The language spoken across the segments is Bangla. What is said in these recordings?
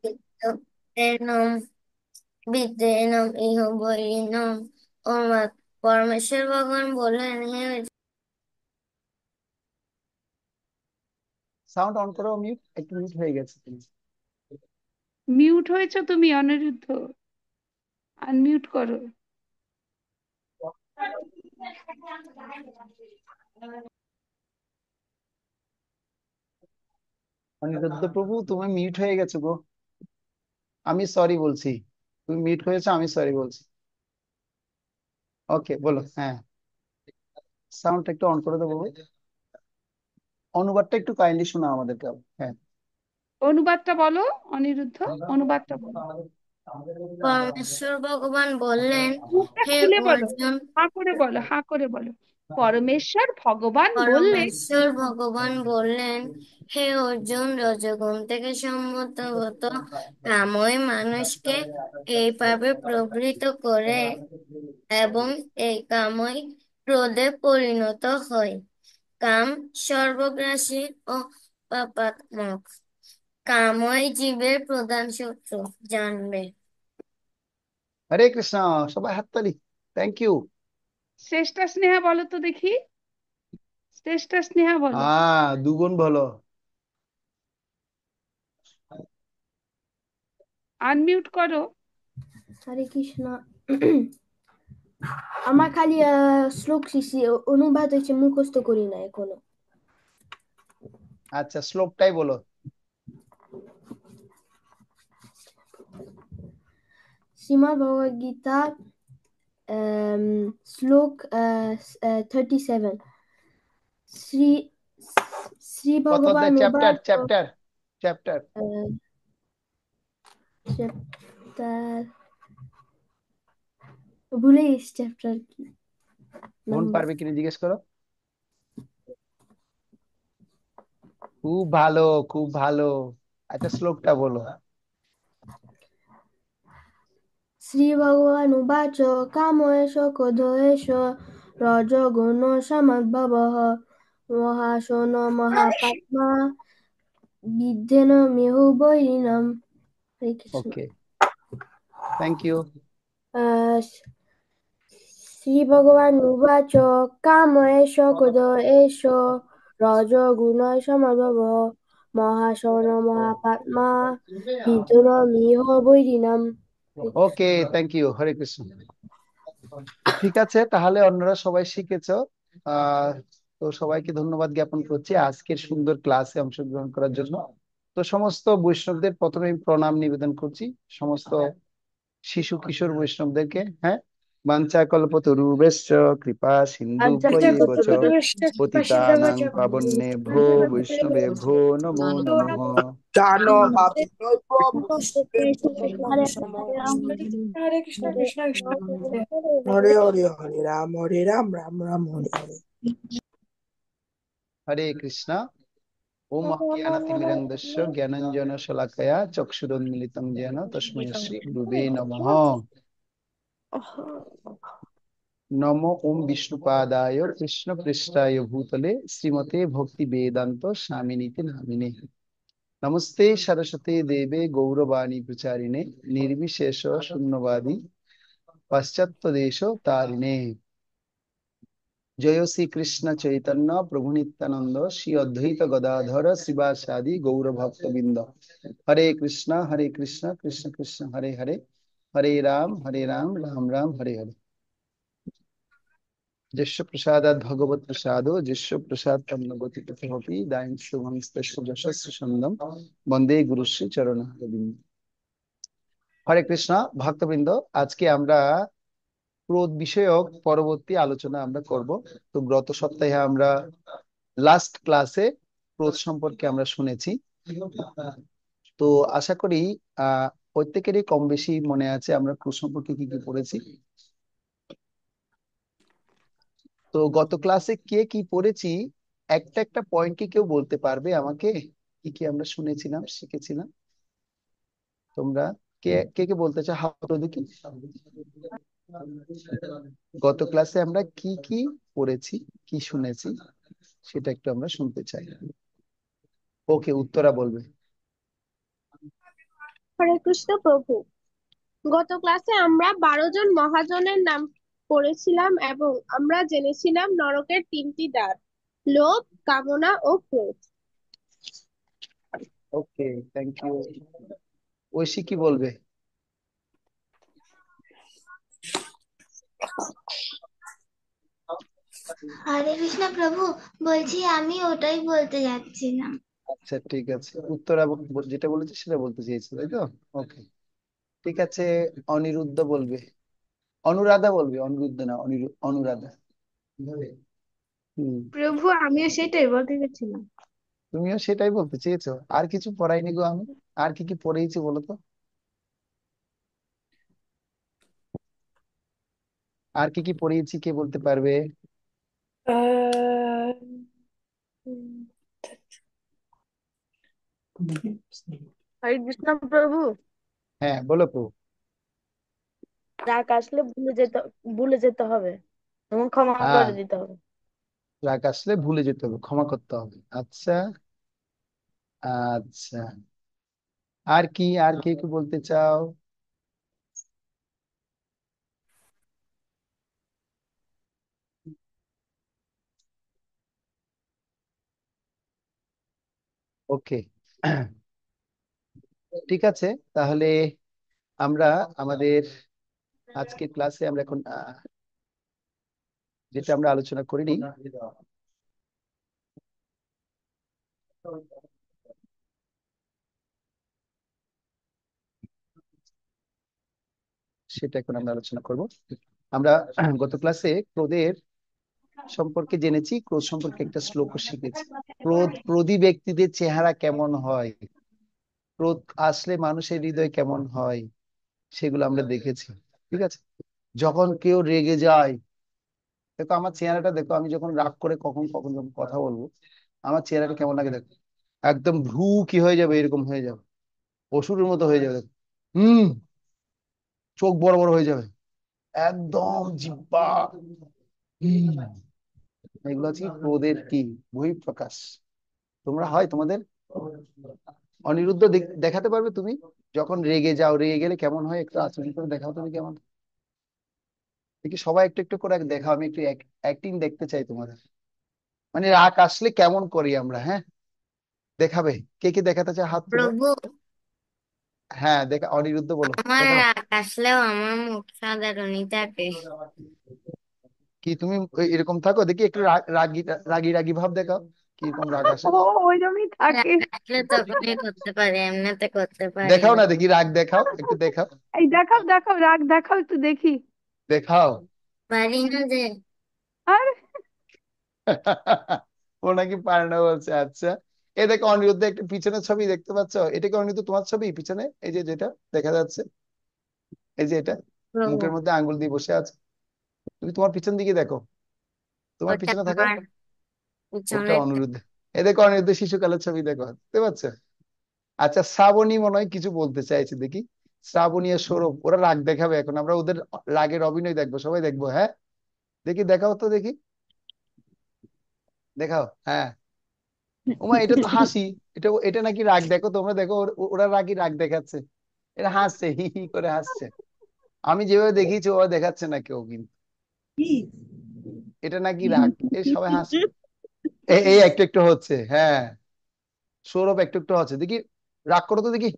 বিদ্যেনম বিদ্যেনম ইহ বৈরিণম অনুবাদ। পরমেশ্বর ভগবান বললেন, হে সাউন্ড অন করো, মিউট, একটু মিউট হয়ে গেছে তুমি। মিউট হয়েছে তুমি অনিরুদ্ধ, আনমিউট করো। অনিরুদ্ধ প্রভু, তুমি মিউট হয়ে গেছো গো। আমি সরি বলছি। তুমি মিউট হয়েছো, আমি সরি বলছি। ওকে, বলো। হ্যাঁ, সাউন্ডটা একটু অন করে দেবো। অনুবাদটা একটু কাইন্ডলি শোনাও আমাদেরকে। হ্যাঁ। অনুবাদটা বলো অনিরুদ্ধ, অনুবাদটা বলো। পরমেশ্বর ভগবান বললেন, মুখটা হে খুলে বলো, অর্জুন। হা করে বলো, হা করে বলো। পরমেশ্বর ভগবান বললেন। পরমেশ্বর ভগবান বললেন, হে অর্জুন, রজোগুণ থেকে সম্ভূত কামই মানুষকে এইভাবে প্রবৃত্ত করে এবং এই কামই ক্রোধে পরিণত হয়। কাম সর্বগ্রাসী ও পাপাত্মক। কামই জীবের প্রধান শত্রু, জানবে। হরে কৃষ্ণ। সবাই হাততালি। Thank you. শ্রেষ্ঠা স্নেহা বলো তো দেখি, শ্রেষ্ঠা স্নেহা বলো। দুগুণ বলো। আনমিউট করো। হরে কৃষ্ণ। আমার খালি শ্লোক শিশি অনুবাদ হয়েছে, মুখস্থ করি না এখনো। আচ্ছা, শ্লোকটাই বলো। শ্রীমদ্ ভগবদ গীতা, শ্লোক 37। শ্রী শ্রী কত ভগবান অধ্যায়? চ্যাপ্টার উবাচ চ্যাপ্টার চ্যাপ্টার চ্যাপ্টার, ভুলে গেছি চ্যাপ্টার কি বোন নাম্বার। পারবে কিনা জিজ্ঞেস করো। খুব ভালো, খুব ভালো। আচ্ছা, শ্লোকটা বলো। শ্রী ভগবান উবাচ কাম এষ ক্রোধ এষ রজোগুণ সমদ্ভবঃ মহাশনো মহাপাপ্মা বিদ্ধেন মেহ বৈরিণম। হরে কৃষ্ণ। ওকে, থ্যাংক ইউ। আহ, শ্রী ভগবান উবাচ কাম এষ ক্রোধ এষ রজোগুণ সমদ্ভবঃ মহাশনো মহাপাপ্মা বিদ্ধেন মেহ বৈরিণম। হরে কৃষ্ণ। ওকে, থ্যাংক ইউ। হরে কৃষ্ণ। ঠিক আছে, তাহলে অন্যরা সবাই শিখেছো। আহ তো সবাইকে ধন্যবাদ জ্ঞাপন করছি আজকের সুন্দর ক্লাসে অংশগ্রহণ করার জন্য। তো সমস্ত বৈষ্ণবদের প্রথমে আমি প্রণাম নিবেদন করছি, সমস্ত শিশু কিশোর বৈষ্ণবদেরকে। হ্যাঁ। বাঞ্ছা কল্পতরুভ্যশ্চ কৃপা সিন্ধুভ্যৈব চ পতিতানাং পাবনেভ্যো বৈষ্ণবেভ্যো নমো নমঃ। জানো পাপনৈব হরে হরে কৃষ্ণ কৃষ্ণ কৃষ্ণ হরে হরে হরে রাম হরে রাম রাম রাম হরে হরে। হরে কৃষ্ণ। ওম অজ্ঞানতিমিরন্ধস্য জ্ঞানাঞ্জন শলাকয়া চক্ষুরোন্মিলিতং যেন তস্मै শ্রী গুরুবে নমঃ। নমো ওম বিষ্ণুপাদায় কৃষ্ণ পৃষ্ঠায় ভূতলে শ্রীমতে ভক্তি বেদান্ত স্বামিনীতি নামিনে। নমস্তে সরস্বতী দেবে গৌরবাণী প্রচারিণে নির্বিশেষ শূন্যবাদী পাশ্চাত্য দেশ তারিণে। জয় শ্রী কৃষ্ণ চৈতন্য প্রভু নিত্যানন্দ শ্রী অদ্বৈত গদাধর শিবাসাদি গৌর ভক্তবৃন্দ। হরে কৃষ্ণ কৃষ্ণ কৃষ্ণ হরে হরে, হরে রাম রাম রাম হরে হরে। যস্য প্রসাদাৎ ভগবত প্রসাদো যস্য প্রসাদ তন্ন গতি পথমপি দায়ং শুভং স্পর্শ যশস্য সন্দম বন্দে গুরুশ্রী চরণারবিন্দ। হরে কৃষ্ণ ভক্তবৃন্দ, আজকে আমরা ক্রোধ বিষয়ক পরবর্তী আলোচনা আমরা করব। তো গত সপ্তাহে আমরা লাস্ট ক্লাসে ক্রোধ সম্পর্কে আমরা শুনেছি। তো আশা করি প্রত্যেকেরই কম বেশি মনে আছে আমরা ক্রোধ সম্পর্কে কি কি পড়েছি। তো গত ক্লাসে কে কি পড়েছি, একটা একটা পয়েন্ট কি কেউ বলতে পারবে আমাকে? কি কি আমরা শুনেছিলাম, শিখেছিলাম? তোমরা কে কে কে বলতে চাও, হাত তোলো দেখি। গত ক্লাসে আমরা কি কি পড়েছি, কি শুনেছি, সেটা একটু আমরা শুনতে চাই। ওকে, উত্তরা বলবে। হরে কৃষ্ণ প্রভু, গত ক্লাসে আমরা 12 জন মহাজনের নাম পড়েছিলাম এবং আমরা জেনেছিলাম নরকের 3টি দ্বার: লোভ, কামনা ও ক্রোধ। ওকে, থ্যাংক ইউ। ঐশী কি বলবে? হরে কৃষ্ণ প্রভু, বলছি আমি ওটাই বলতে যাচ্ছিলাম। আচ্ছা ঠিক আছে, উত্তরা যেটা বলেছে সেটা বলতে চেয়েছিল, তাই তো? ওকে, ঠিক আছে। অনিরুদ্ধ বলবে, অনুরাধা বলবে, অনিরুদ্ধ না, অনুরাধা। হুম, প্রভু, আমিও সেটাই বলতে গেছিলাম। তুমিও সেটাই বলতে চেয়েছো? আর কিছু পড়াইনি গো আমি। আর কি কি পড়িয়েছি বলো তো? আর কি কি পড়িয়েছি কে বলতে পারবে? আহ, হরে কৃষ্ণ প্রভু, হ্যাঁ বলো তো। রাগ আসলে ভুলে যেতে হবে এবং ক্ষমা হ্যাঁ, করে দিতে হবে। রাগ আসলে ভুলে যেতে হবে, ক্ষমা করতে হবে। আচ্ছা, আচ্ছা। আর কি, আর কে কি বলতে চাও? ওকে, ঠিক আছে। তাহলে আমরা আমাদের আজকের ক্লাসে আমরা এখন যেটা আমরা আলোচনা করিনি, সেটা এখন আমরা আলোচনা করব। আমরা গত ক্লাসে ক্রোধের সম্পর্কে জেনেছি, ক্রোধ সম্পর্কে একটা শ্লোকও শিখেছি। ক্রোধী ব্যক্তিদের চেহারা কেমন হয়, ক্রোধ আসলে মানুষের হৃদয় কেমন হয়, সেগুলো আমরা দেখেছি। ঠিক আছে, যখন কেউ রেগে যায়, দেখো আমার চেহারাটা দেখো, আমি যখন রাগ করে কখন কখন যখন কথা বলবো, আমার চেহারাটা কেমন লাগে দেখো। একদম ভ্রু কি হয়ে যাবে, এরকম হয়ে যাবে, অসুরের মতো হয়ে যাবে দেখো। হুম, চোখ বড় বড় হয়ে যাবে, একদম জিব্বা। হুম, এগুলো হচ্ছে ক্রোধের কি বহিঃপ্রকাশ। তোমরা হয় তোমাদের অনিরুদ্ধ দেখাতে পারবে তুমি? যখন রেগে যাও, রেগে গেলে কেমন হয় একটু আচরণ করে দেখাও তুমি কেমন দেখি। সবাই একটু একটু করে দেখাও, আমি একটু অ্যাক্টিং দেখতে চাই তোমাদের। মানে রাগ আসলে কেমন করি আমরা, হ্যাঁ দেখাবে? কে কে দেখাতে চায় হাত তুলো। প্রভু, হ্যাঁ দেখা, অনিরুদ্ধ বলো, আমার দেখাও। রাগ আসলেও আমার মুখ সাধারণই থাকে। কি তুমি এরকম থাকো? দেখি একটু রাগি রাগি রাগি ভাব দেখাও, কিরকম রাগ আসে। ও ওইরকমই থাকে। রাগ আসলে তখনই করতে পারি, এমনিতে করতে পারি দেখাও না। না দেখি, রাগ দেখাও, একটু দেখাও। এই দেখাও দেখাও, রাগ দেখাও একটু দেখি। দেখাও। পারি না যে। আর ও নাকি পারে না বলছে, আচ্ছা। এ দেখো অনিরুদ্ধ একটা পিছনের ছবি দেখতে পাচ্ছ? এটা কি অনিরুদ্ধ তোমার ছবি পিছনে? এই যে যেটা দেখা যাচ্ছে, এই যে এটা প্রভু, মুখের মধ্যে আঙ্গুল দিয়ে বসে আছে। তুমি তোমার পিছন দিকে দেখো, তোমার ওটা পিছনে থাকাও। আমার ওটা পিছনের। অনিরুদ্ধ। এ দেখো অনিরুদ্ধ শিশুকালের ছবি দেখো, দেখতে পাচ্ছ? আচ্ছা, শ্রাবণী মনে হয় কিছু বলতে চাইছে, দেখি। শ্রাবণী আর সৌরভ ওরা রাগ দেখাবে এখন, আমরা ওদের রাগের অভিনয় দেখবো, সবাই দেখবো, হ্যাঁ। দেখি দেখাও তো দেখি, দেখাও, হ্যাঁ। ওমা, এটা তো হাসি। এটা এটা নাকি রাগ, দেখো তোমরা দেখো, ওরা রাগই রাগ দেখাচ্ছে। এটা হাসছে, হি হি করে হাসছে। আমি যেভাবে দেখিয়েছি ওভাবে দেখাচ্ছে না কেউ কিন্তু। এটা নাকি রাগ, এই সবাই হাসছে। এই একটু একটু হচ্ছে, হ্যাঁ। সৌরভ একটু একটু হচ্ছে, দেখি রাগ করো তো দেখি।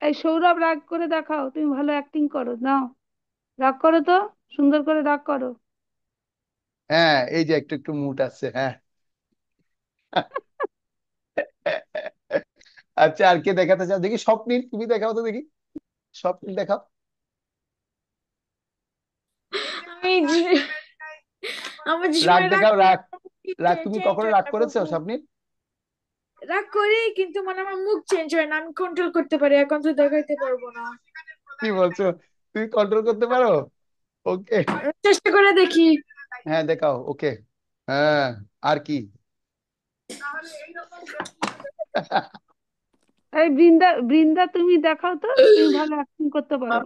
এই সৌরভ, রাগ করে দেখাও, তুমি ভালো অ্যাক্টিং করো, নাও রাগ করো তো, সুন্দর করে রাগ করো। হ্যাঁ, এই যে একটু একটু মুড আসছে, হ্যাঁ। আচ্ছা, আর কে দেখাতে চাও দেখি? স্বপ্নীল, তুমি দেখাও তো দেখি, স্বপ্নীল দেখাও। আমি যে- আমার যে রাগ সময় রাগ দেখাও, রাগ। রাগ, তুমি চেঞ্জ কখনো হয় রাগ না করেছো প্রভু। স্বপ্নীল? রাগ করি কিন্তু মানে আমার মুখ চেঞ্জ হয় না, আমি কন্ট্রোল করতে পারি, এখন তো দেখাইতে পারবো না। কি বলছো? তুমি কন্ট্রোল করতে পারো? ওকে, চেষ্টা করে দেখি। হ্যাঁ দেখাও, ওকে। হ্যাঁ, আর কি? এই বৃন্দা, বৃন্দা তুমি দেখাও তো, তুমি ভালো অ্যাক্টিং করতে পারো।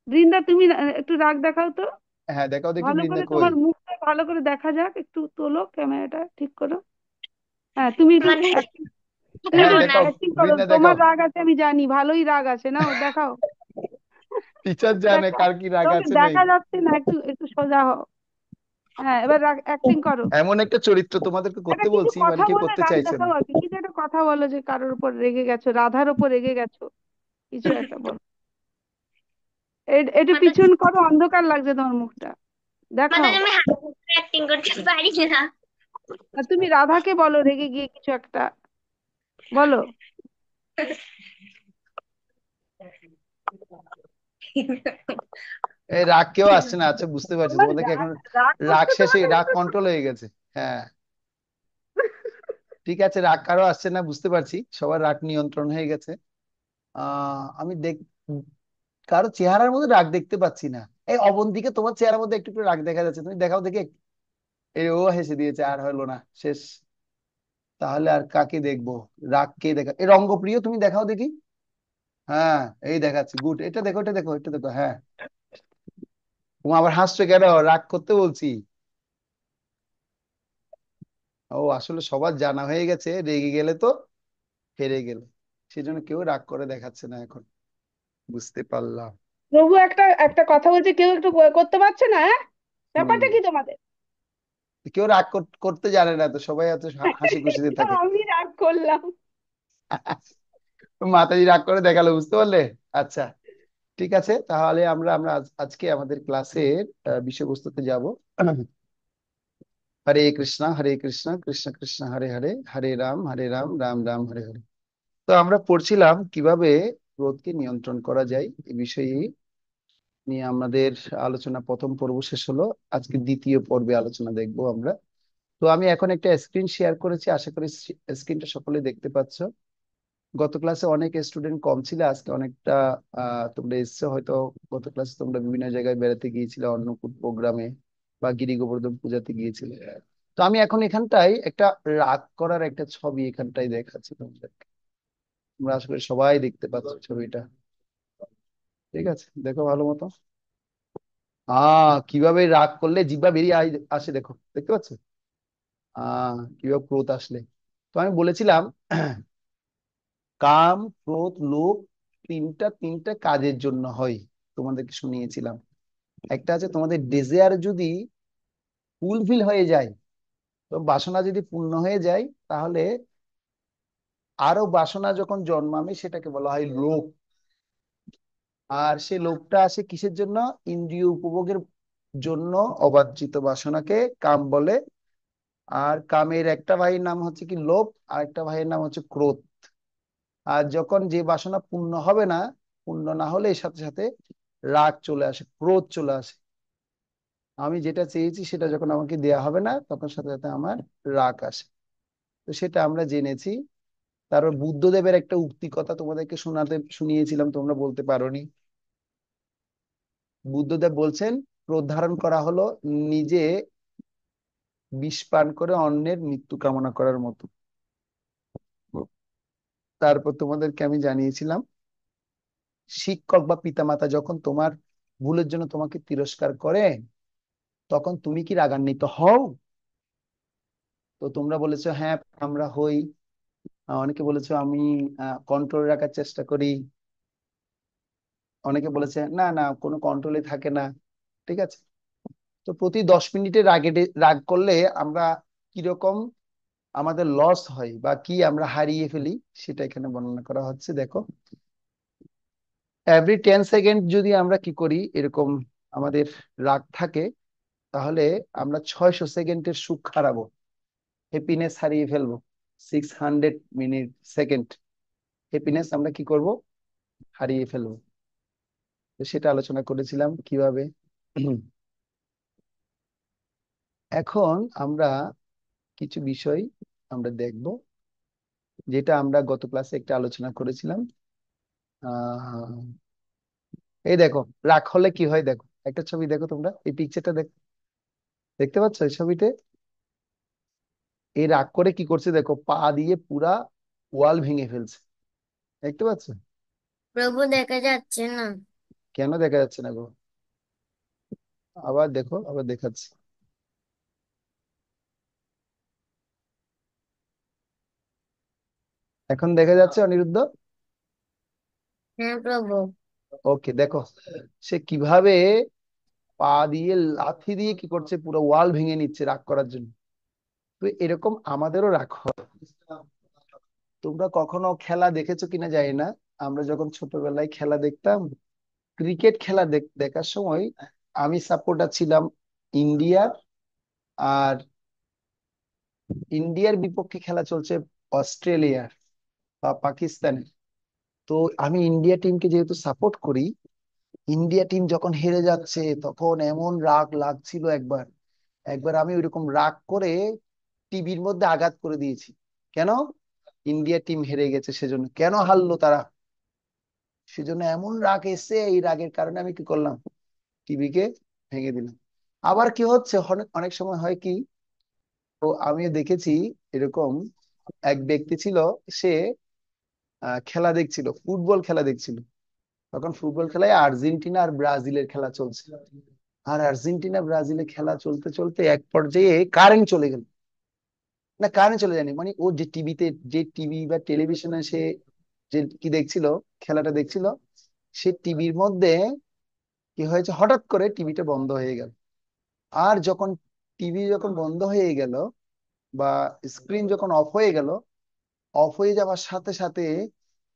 বৃন্দা তুমি একটু রাগ দেখাও তো, হ্যাঁ দেখাও দেখি, ভালো বৃন্দা করে কই? তোমার মুখটা ভালো করে দেখা যাক, একটু তোলো ক্যামেরাটা ঠিক করো। হ্যাঁ তুমি একটু মানে acting- হ্যাঁ, একটু দেখাও অ্যাক্টিং করো, বৃন্দা, তোমার দেখাও। রাগ আছে আমি জানি, ভালোই রাগ আছে, নাও দেখাও। টিচার জানে দেখাও, কার কি রাগ তোমাকে আছে নেই। দেখা যাচ্ছে না, একটু একটু সোজা হও। হ্যাঁ, এবার অ্যাক্টিং করো। এমন একটা চরিত্র তোমাদেরকে একটা করতে কিছু বলছি, মানে কথা কেউ বলে করতে রাগ চাইছে না। দেখাও আর কি, কিছু একটা কথা বলো যে কারোর উপর রেগে গেছো, রাধার উপর রেগে গেছো, কিছু একটা বলো। একটু মাতাজি, পিছন করো, অন্ধকার লাগছে তোমার মুখটা, দেখাও। মাতাজি আমি অ্যাক্টিং করতে পারি না। আর তুমি রাধাকে বলো রেগে গিয়ে কিছু একটা বলো। এই রাগ কেউ আসছে না, আচ্ছা বুঝতে পারছি তোমার তোমাদেরকে রাগ এখন রাগ রাগ করতে শেষে, তোমাকে রাগ একটু কন্ট্রোল হয়ে গেছে। হ্যাঁ, ঠিক আছে, রাগ কারো আসছে না, বুঝতে পারছি সবার রাগ নিয়ন্ত্রণ হয়ে গেছে। আমি কারো চেহারার মধ্যে রাগ দেখতে পাচ্ছি না। এই অবন্তিকে, তোমার চেহারার মধ্যে একটু একটু রাগ দেখা যাচ্ছে, তুমি দেখাও দেখে। এই ও হেসে দিয়েছে, আর হলো না, শেষ। তাহলে আর কাকে দেখবো? রাগ কে দেখা, এই রঙ্গপ্রিয় তুমি দেখাও দেখি। হ্যাঁ, এই দেখাচ্ছি, গুড, এটা দেখো, এটা দেখো, এটা দেখো, হ্যাঁ। তুমি আবার হাসছো কেন? রাগ করতে বলছি। ও আসলে সবার জানা হয়ে গেছে, রেগে গেলে তো হেরে গেলে, সেজন্য কেউ রাগ করে দেখাচ্ছে না এখন, বুঝতে পারলাম। প্রভু, একটা একটা কথা বলছে, কেউ একটু করতে পারছে না, হ্যাঁ? হম। ব্যাপারটা কি তোমাদের? কেউ রাগ করতে জানে না তো, সবাই এত হাসি খুশিতে থাকে। আমি রাগ করলাম। মাতাজি রাগ করে দেখালো, বুঝতে পারলে? আচ্ছা, ঠিক আছে, তাহলে আমরা আমরা আজকে আমাদের ক্লাসের বিষয়বস্তুতে যাব। হরে কৃষ্ণ, হরে কৃষ্ণ, কৃষ্ণ কৃষ্ণ হরে হরে, হরে রাম, রাম রাম হরে হরে। তো আমরা পড়ছিলাম কিভাবে ক্রোধকে নিয়ন্ত্রণ করা যায়, এই বিষয়ে নিয়ে আমাদের আলোচনা, প্রথম পর্ব শেষ হলো। আজকে দ্বিতীয় পর্বে আলোচনা দেখবো আমরা। তো আমি এখন একটা স্ক্রিন শেয়ার করেছি, আশা করি স্ক্রিনটা সকলে দেখতে পাচ্ছ। গত ক্লাসে অনেক স্টুডেন্ট কম ছিল, আজকে অনেকটা তোমরা এসছো হয়তো। গত ক্লাসে তোমরা বিভিন্ন জায়গায় বেড়াতে গিয়েছিলে, অন্নকূট প্রোগ্রামে বা গিরি গোবর্ধন পূজাতে গিয়েছিলে। তো আমি এখন এখানটায় একটা রাগ করার একটা ছবি এখানটায় দেখাচ্ছি তোমাদেরকে। তোমরা আসলে সবাই দেখতে পাচ্ছ ছবিটা, ঠিক আছে? দেখো ভালো মতো। কিভাবে রাগ করলে জিহ্বা বেরিয়ে আসে, দেখো, দেখতে পাচ্ছ? কিভাবে ক্রোধ আসলে। তো আমি বলেছিলাম কাম, ক্রোধ, লোভ তিনটা তিনটা কাজের জন্য হয়, তোমাদেরকে শুনিয়েছিলাম। একটা আছে তোমাদের ডিজায়ার যদি ফুলফিল হয়ে যায়, তো বাসনা যদি পূর্ণ হয়ে যায়, তাহলে আরো বাসনা যখন জন্মাবে সেটাকে বলা হয় লোভ। আর সেই লোভটা আসে কিসের জন্য? ইন্দ্রিয় উপভোগের জন্য অবাঞ্ছিত বাসনাকে কাম বলে। আর কামের একটা ভাইয়ের নাম হচ্ছে কি লোভ, আর একটা ভাইয়ের নাম হচ্ছে ক্রোধ। আর যখন যে বাসনা পূর্ণ হবে না, পূর্ণ না হলে এর সাথে সাথে রাগ চলে আসে, ক্রোধ চলে আসে। আমি যেটা চেয়েছি সেটা যখন আমাকে দেয়া হবে না, তখন সাথে সাথে আমার রাগ আসে। তো সেটা আমরা জেনেছি। তারপর বুদ্ধদেবের একটা উক্তি কথা তোমাদেরকে শুনিয়েছিলাম, তোমরা বলতে পারোনি। বুদ্ধদেব বলছেন ক্রোধ ধারণ করা হলো নিজে বিষ পান করে অন্যের মৃত্যু কামনা করার মতো। তারপর তোমাদেরকে আমি জানিয়েছিলাম শিক্ষক বা পিতামাতা যখন তোমার ভুলের জন্য তোমাকে তিরস্কার করে, তখন তুমি কি রাগান্বিত হও? তো তোমরা বলেছো হ্যাঁ আমরা হই। অনেকে বলেছো আমি কন্ট্রোল রাখার চেষ্টা করি। অনেকে বলেছে না না, কোনো কন্ট্রোলে থাকে না। ঠিক আছে, তো প্রতি 10 মিনিটে রাগ করলে আমরা কিরকম আমাদের লস হয় বা কি আমরা হারিয়ে ফেলি, সেটা এখানে বর্ণনা করা হচ্ছে, দেখো। এভরি 10 সেকেন্ড যদি আমরা কি করি, এরকম আমাদের রাগ থাকে, তাহলে আমরা 600 সেকেন্ডের সুখ হারাবো, হ্যাপিনেস হারিয়ে ফেলবো। 600 সেকেন্ড হ্যাপিনেস আমরা কি করব, হারিয়ে ফেলবো। তো সেটা আলোচনা করেছিলাম কিভাবে। এখন আমরা কিছু বিষয় আমরা দেখব, যেটা আমরা গত ক্লাসে একটা আলোচনা করেছিলাম। আহ এই দেখো, রাগ হলে কি হয়, দেখো একটা ছবি, দেখো তোমরা এই পিকচারটা দেখতে পাচ্ছ এই ছবিতে? এই রাগ করে কি করছে, দেখো পা দিয়ে পুরা ওয়াল ভেঙে ফেলছে, দেখতে পাচ্ছ? প্রভু দেখা যাচ্ছে না। কেন দেখা যাচ্ছে না গো? আবার দেখো, আবার দেখাচ্ছি। এখন দেখা যাচ্ছে অনিরুদ্ধ? হ্যাঁ প্রভু। ওকে, দেখো সে কিভাবে পা দিয়ে লাথি দিয়ে কি করছে, পুরো ওয়াল ভেঙে নিচ্ছে রাগ করার জন্য। তো এরকম আমাদেরও রাগ হয়। তোমরা কখনো খেলা দেখেছো কিনা জানি না, আমরা যখন ছোটবেলায় খেলা দেখতাম, ক্রিকেট খেলা দেখার সময় আমি সাপোর্টার ছিলাম ইন্ডিয়ার। আর ইন্ডিয়ার বিপক্ষে খেলা চলছে অস্ট্রেলিয়ার বা পাকিস্তানের। তো আমি ইন্ডিয়া টিমকে যেহেতু সাপোর্ট করি, ইন্ডিয়া টিম যখন হেরে যাচ্ছে তখন এমন রাগ লাগছিল। একবার একবার আমি ওইরকম রাগ করে টিভির মধ্যে আঘাত করে দিয়েছি। কেন? ইন্ডিয়া টিম হেরে গেছে সেজন্য, কেন হারলো তারা, সেজন্য এমন রাগ এসে, এই রাগের কারণে আমি কি করলাম, টিভিকে ভেঙে দিলাম। আবার কি হচ্ছে, অনেক অনেক সময় হয় কি, তো আমিও দেখেছি এরকম, এক ব্যক্তি ছিল, সে খেলা দেখছিল, ফুটবল খেলা দেখছিল। তখন ফুটবল খেলায় আর্জেন্টিনা আর ব্রাজিলের খেলা চলছে। আর আর্জেন্টিনা ব্রাজিলের খেলা চলতে চলতে এক পর্যায়ে কারেন্ট চলে গেল। না, কারেন্ট চলে যায়নি, মানে ও যে টিভিতে, যে টিভি বা টেলিভিশনে সে যে কি দেখছিল, খেলাটা দেখছিল, সে টিভির মধ্যে কি হয়েছে, হঠাৎ করে টিভিটা বন্ধ হয়ে গেল। আর যখন টিভি যখন বন্ধ হয়ে গেল বা স্ক্রিন যখন অফ হয়ে গেল, অফ হয়ে যাওয়ার সাথে সাথে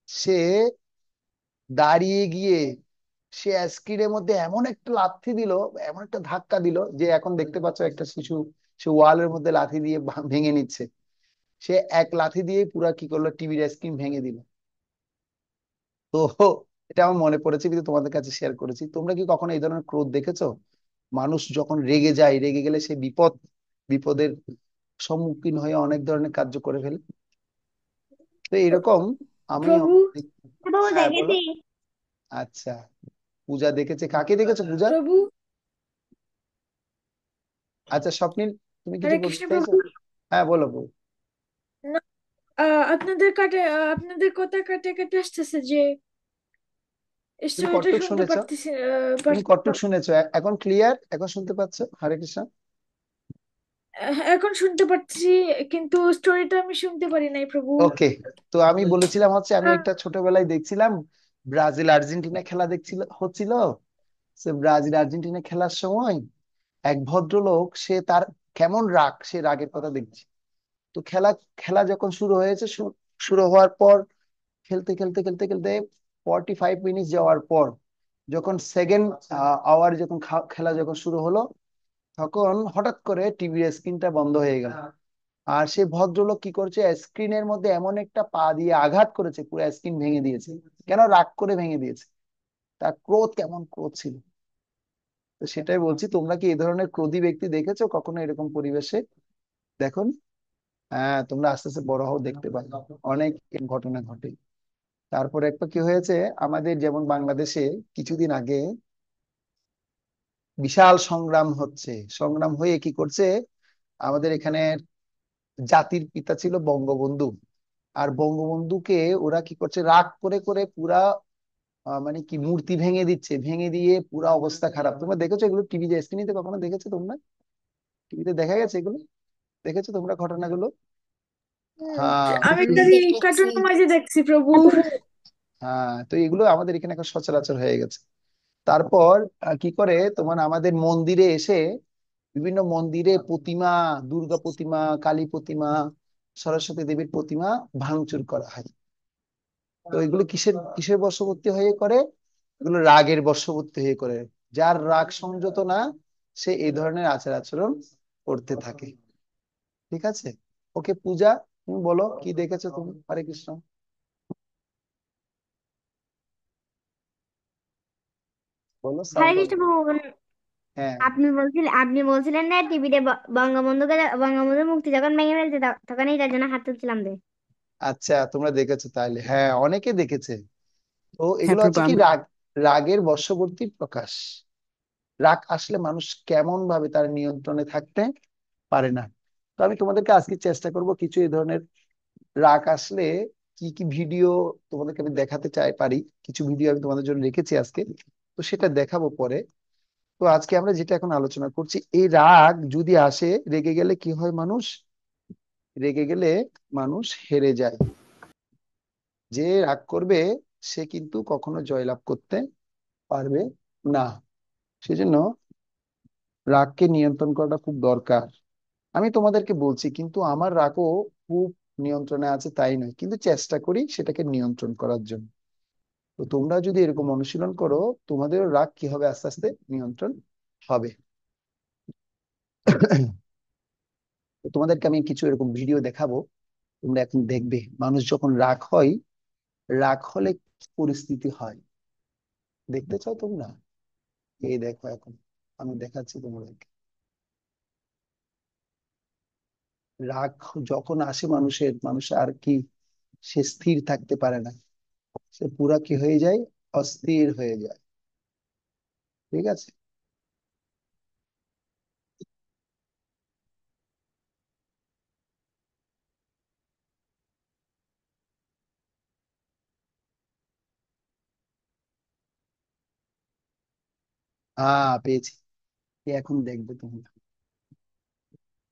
সে দাঁড়িয়ে গিয়ে সে স্ক্রিনের মধ্যে এমন একটা লাথি দিল, এমন একটা ধাক্কা দিল, যে এখন দেখতে পাচ্ছ একটা শিশু সে ওয়ালের মধ্যে লাথি দিয়ে ভেঙে নিচ্ছে। সে এক লাথি দিয়ে পুরা কি করলো, টিভির স্ক্রিন ভেঙে দিল। তো এটা আমার মনে পড়েছে, কিন্তু তোমাদের কাছে শেয়ার করেছি। তোমরা কি কখনো এই ধরনের ক্রোধ দেখেছো? মানুষ যখন রেগে যায়, রেগে গেলে সে বিপদের সম্মুখীন হয়ে অনেক ধরনের কার্য করে ফেলে। তো এরকম আমি প্রভু বাবু হ্যাঁ বলো। দেখেছি। আচ্ছা, পূজা দেখেছে, কাকে দেখেছো পূজা? প্রভু আচ্ছা স্বপ্নিল, তুমি কিছু হরে বলতে কৃষ্ণ চাইছো? প্রভু। হ্যাঁ বলো বলো। না, আপনাদের কথা কাটে কাটে আসতেছে যে তুমি স্টোরিটা কতটুক শুনতে শুনেছো? পারতেছি তুমি কতটুক শুনেছো? এখন ক্লিয়ার? এখন শুনতে পাচ্ছো? হরে কৃষ্ণ। এখন শুনতে পারতেছি, কিন্তু স্টোরিটা আমি শুনতে পারি নাই প্রভু। ওকে, তো আমি বলেছিলাম হচ্ছে, আমি আহ, একটা ছোটবেলায় দেখছিলাম ব্রাজিল আর্জেন্টিনা খেলা হচ্ছিল। সে ব্রাজিল আর্জেন্টিনা খেলার সময় এক ভদ্রলোক, সে তার কেমন রাগ, সে রাগের কথা দেখছি। তো খেলা খেলা যখন শুরু হয়েছে, শুরু হওয়ার পর খেলতে খেলতে খেলতে খেলতে 45 মিনিট যাওয়ার পর, যখন সেকেন্ড আওয়ার, যখন খেলা যখন শুরু হলো, তখন হঠাৎ করে টিভির স্ক্রিনটা বন্ধ হয়ে গেল। আর সেই ভদ্রলোক কি করছে, স্ক্রিনের মধ্যে এমন একটা পা দিয়ে আঘাত করেছে, পুরো স্ক্রিন ভেঙে দিয়েছে। কেন? রাগ করে ভেঙে দিয়েছে। তার ক্রোধ, কেমন ক্রোধ ছিল। তো সেটাই বলছি, তোমরা কি এই ধরনের ক্রোধী ব্যক্তি দেখেছো কখনো এরকম পরিবেশে? দেখুন, হ্যাঁ, তোমরা আস্তে আস্তে বড় হও, দেখতে পাবে অনেক ঘটনা ঘটে। তারপরে একটা কি হয়েছে, আমাদের যেমন বাংলাদেশে কিছুদিন আগে বিশাল সংগ্রাম হচ্ছে, সংগ্রাম হয়ে কি করছে, আমাদের এখানে জাতির পিতা ছিল বঙ্গবন্ধু। আর বঙ্গবন্ধুকে ওরা কি করছে, রাগ করে করে পুরা মানে কি মূর্তি ভেঙে দিচ্ছে, ভেঙে দিয়ে পুরা অবস্থা খারাপ। তোমরা দেখেছো এগুলো টিভিতে, স্ক্রিনে কখনো দেখেছো তোমরা? টিভিতে দেখা গেছে এগুলো? দেখেছো তোমরা ঘটনাগুলো? হ্যাঁ আমি আমি খালি দেখেছি। কার্টুনের মাঝে দেখছি প্রভু। হ্যাঁ, তো এগুলো আমাদের এখানে এখন সচরাচর হয়ে গেছে। তারপর কি করে, তোমার আমাদের মন্দিরে এসে, বিভিন্ন মন্দিরে প্রতিমা, দুর্গা প্রতিমা, কালী প্রতিমা, সরস্বতী দেবীর প্রতিমা ভাঙচুর করা হয়। তো এগুলো কিসের কিসের বশবর্তী হয়ে করে? এগুলো রাগের বশবর্তী হয়ে করে। যার রাগ সংযত না, সে এই ধরনের আচার আচরণ করতে থাকে। ঠিক আছে? ওকে পূজা, তুমি বলো কি দেখেছো তুমি? হরে কৃষ্ণ, বলো, হরে সাউন্ড কৃষ্ণ প্রভু। হ্যাঁ। আপনি বলছিলেন না টিভিতে বঙ্গবন্ধুর মুক্তি যখন ভেঙে ফেলছে তখন এটার জন্য হাত তুলছিলাম রে। আচ্ছা, তোমরা দেখেছো তাহলে? হ্যাঁ, অনেকে দেখেছে। তো হ্যাঁ এগুলো প্রভু হচ্ছে কি, আমরা। রাগের বশবর্তী প্রকাশ। রাগ আসলে মানুষ কেমন ভাবে তার নিয়ন্ত্রণে থাকতে পারে না। তো আমি তোমাদেরকে আজকে চেষ্টা করব কিছু এই ধরনের রাগ আসলে কি কি ভিডিও তোমাদেরকে আমি দেখাতে পারি। কিছু ভিডিও আমি তোমাদের জন্য রেখেছি আজকে, তো সেটা দেখাবো পরে। তো আজকে আমরা যেটা এখন আলোচনা করছি, এই রাগ যদি আসে, রেগে গেলে কি হয়, মানুষ রেগে গেলে মানুষ হেরে যায়। যে রাগ করবে সে কিন্তু কখনো জয়লাভ করতে পারবে না। সেজন্য রাগকে নিয়ন্ত্রণ করাটা খুব দরকার। আমি তোমাদেরকে বলছি, কিন্তু আমার রাগও খুব নিয়ন্ত্রণে আছে তাই নয়, কিন্তু চেষ্টা করি সেটাকে নিয়ন্ত্রণ করার জন্য। তো তোমরা যদি এরকম অনুশীলন করো, তোমাদেরও রাগ কি হবে, আস্তে আস্তে নিয়ন্ত্রণ হবে। তো তোমাদেরকে আমি কিছু এরকম ভিডিও দেখাবো, তোমরা এখন দেখবে মানুষ যখন রাগ হয়, রাগ হলে কি পরিস্থিতি হয়। দেখতে চাও তোমরা? এই দেখো, এখন আমি দেখাচ্ছি তোমাদেরকে। রাগ যখন আসে মানুষের, মানুষ আর কি, সে স্থির থাকতে পারে না, সে পুরা কি হয়ে যায়, অস্থির হয়ে যায়। ঠিক আছে? পেয়েছি। এখন দেখবে তোমরা,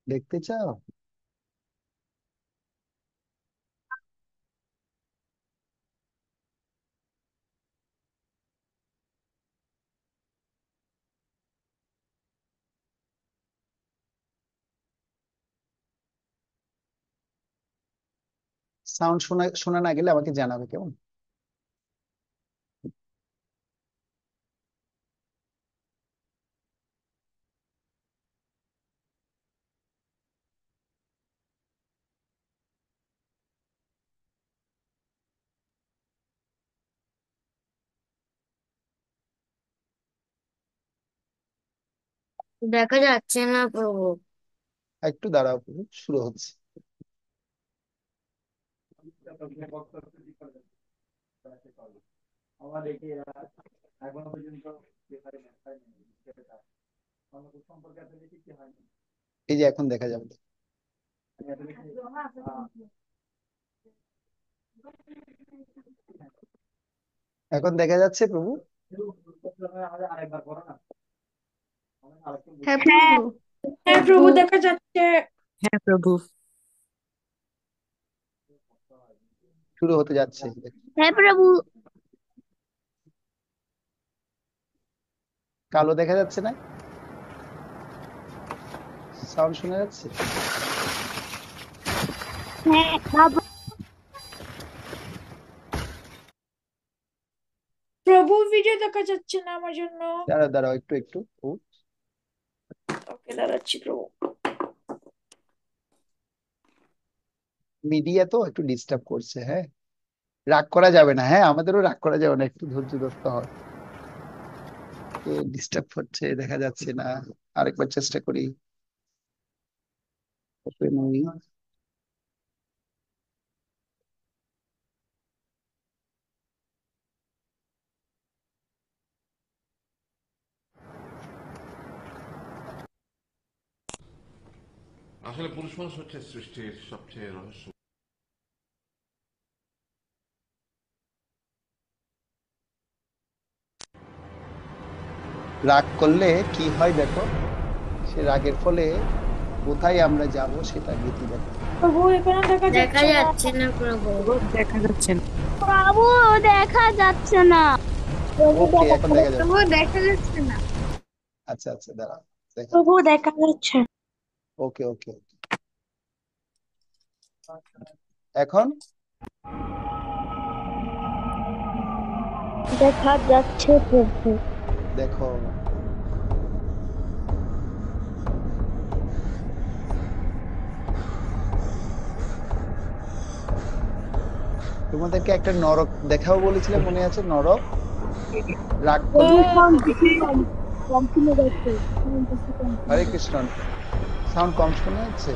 দেখতে চাও? সাউন্ড শোনা শোনা না গেলে আমাকে জানাবে, কেমন? দেখা যাচ্ছে না প্রভু। একটু দাঁড়াও প্রভু, শুরু হচ্ছে। এই যে এখন দেখা যাবে, এখন দেখা যাচ্ছে প্রভু। হ্যাঁ প্রভু। হ্যাঁ প্রভু দেখা যাচ্ছে। হ্যাঁ প্রভু। শুরু হতে যাচ্ছে। হ্যাঁ প্রভু। কালো দেখা যাচ্ছে না? সাউন্ড শোনা যাচ্ছে? হ্যাঁ প্রভু ভিডিও দেখা যাচ্ছে না আমার জন্য। দাঁড়াও দাঁড়াও, একটু একটু প্রভু। ওকে দাঁড়াচ্ছি প্রভু। মিডিয়া তো একটু ডিস্টার্ব করছে। হ্যাঁ, রাগ করা যাবে না, হ্যাঁ আমাদেরও রাগ করা যাবে না, একটু ধৈর্য ধরতে হয়। ডিস্টার্ব হচ্ছে, দেখা যাচ্ছে না। আরেকবার চেষ্টা করি। Open ওই। আসলে পুরুষ মানুষ হচ্ছে সৃষ্টির সবচেয়ে রহস্য। রাগ করলে কি হয় দেখো, সে রাগের ফলে কোথায় আমরা যাব সেটা গতি দেখো। প্রভু এখানে দেখা দেখা যাচ্ছে না। যাচ্ছে না প্রভু। দেখা যাচ্ছে না। প্রভু দেখা যাচ্ছে না। ওকে, এখন দেখা যাবে। প্রভু দেখা যাচ্ছে না। আচ্ছা আচ্ছা, দাঁড়াও দেখা। প্রভু দেখা যাচ্ছে। ওকে ওকে, এখন দেখা যাচ্ছে প্রভু। দেখো, তোমাদেরকে একটা নরক দেখাও বলেছিলাম, মনে আছে? নরক রাগ করলে। হরে কৃষ্ণ, সাউন্ড কম শোনা যাচ্ছে?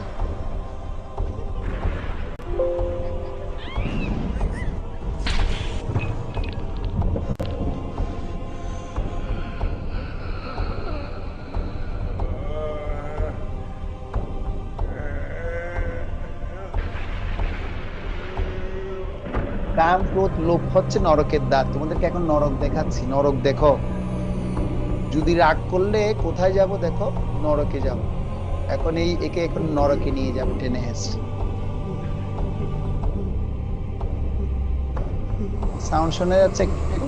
কাম ক্রোধ লোভ হচ্ছে নরকের দ্বার। তোমাদেরকে এখন নরক দেখাচ্ছি, নরক দেখো। যদি রাগ করলে কোথায় যাব দেখো, নরকে যাব। এখন একে এখন নরকে নিয়ে যাব টেনে হেসে। সাউন্ড শোনা যাচ্ছে একটু?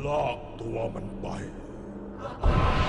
ลากตัวมันไป Bye.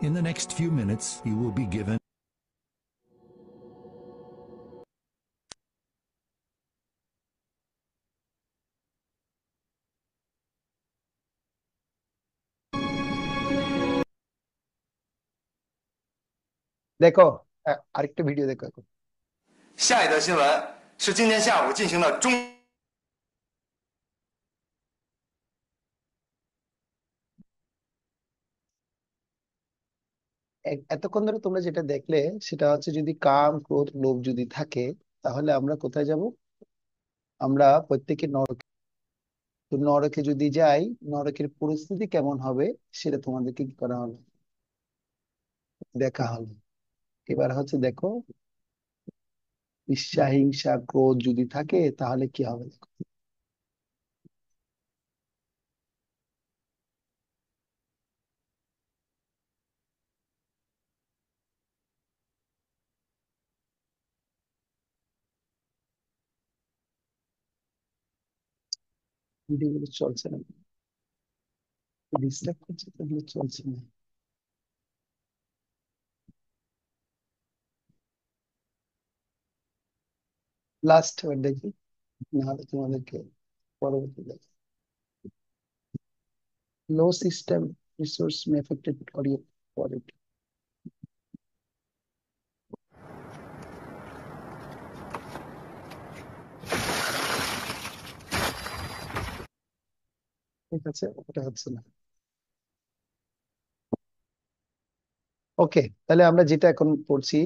In the next few minutes, you will be given দেখো আরেকটা ভিডিও দেখো এখন। 下一则新闻是今天下午进行的中。 এতক্ষণ ধরে তোমরা যেটা দেখলে সেটা হচ্ছে যদি কাম ক্রোধ লোভ যদি থাকে তাহলে আমরা কোথায় যাব? আমরা প্রত্যেকে নরকে। তো নরকে যদি যাই নরকের পরিস্থিতি কেমন হবে সেটা তোমাদেরকে কি করা হলো, দেখা হলো। এবার হচ্ছে দেখো ঈর্ষা হিংসা ক্রোধ যদি থাকে তাহলে কি হবে। ভিডিওগুলো চলছে না, ডিস্টার্ব করছে তো, এগুলো চলছে না। লাস্ট এবার দেখি, নাহলে তোমাদেরকে পরবর্তী দেখি। লো সিস্টেম রিসোর্স মে এফেক্টেড অডিও কোয়ালিটি। ঠিক আছে, ওটা হচ্ছে না। ওকে, তাহলে আমরা যেটা এখন পড়ছি,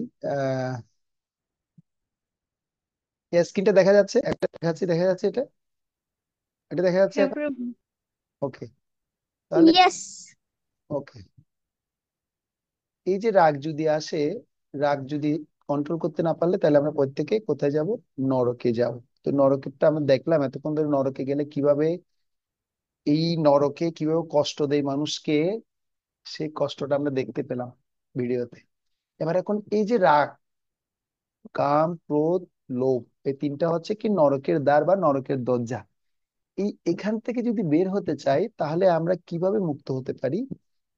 স্ক্রিনটা দেখা যাচ্ছে, একটা দেখা যাচ্ছে এটা, এটা দেখা যাচ্ছে হ্যাঁ এখন। প্রভু। ওকে, তাহলে ইয়েস। ওকে, এই যে রাগ যদি আসে, রাগ যদি কন্ট্রোল করতে না পারলে তাহলে আমরা প্রত্যেকে কোথায় যাব? নরকে যাব। তো নরকেরটা আমরা দেখলাম এতক্ষণ ধরে, নরকে গেলে কিভাবে, এই নরকে কিভাবে কষ্ট দেয় মানুষকে, সেই কষ্টটা আমরা দেখতে পেলাম ভিডিওতে। এবার এখন এই যে রাগ, কাম ক্রোধ লোভ, এই তিনটা হচ্ছে কি নরকের দ্বার বা নরকের দরজা। এখান থেকে যদি বের হতে চাই তাহলে আমরা কিভাবে মুক্ত হতে পারি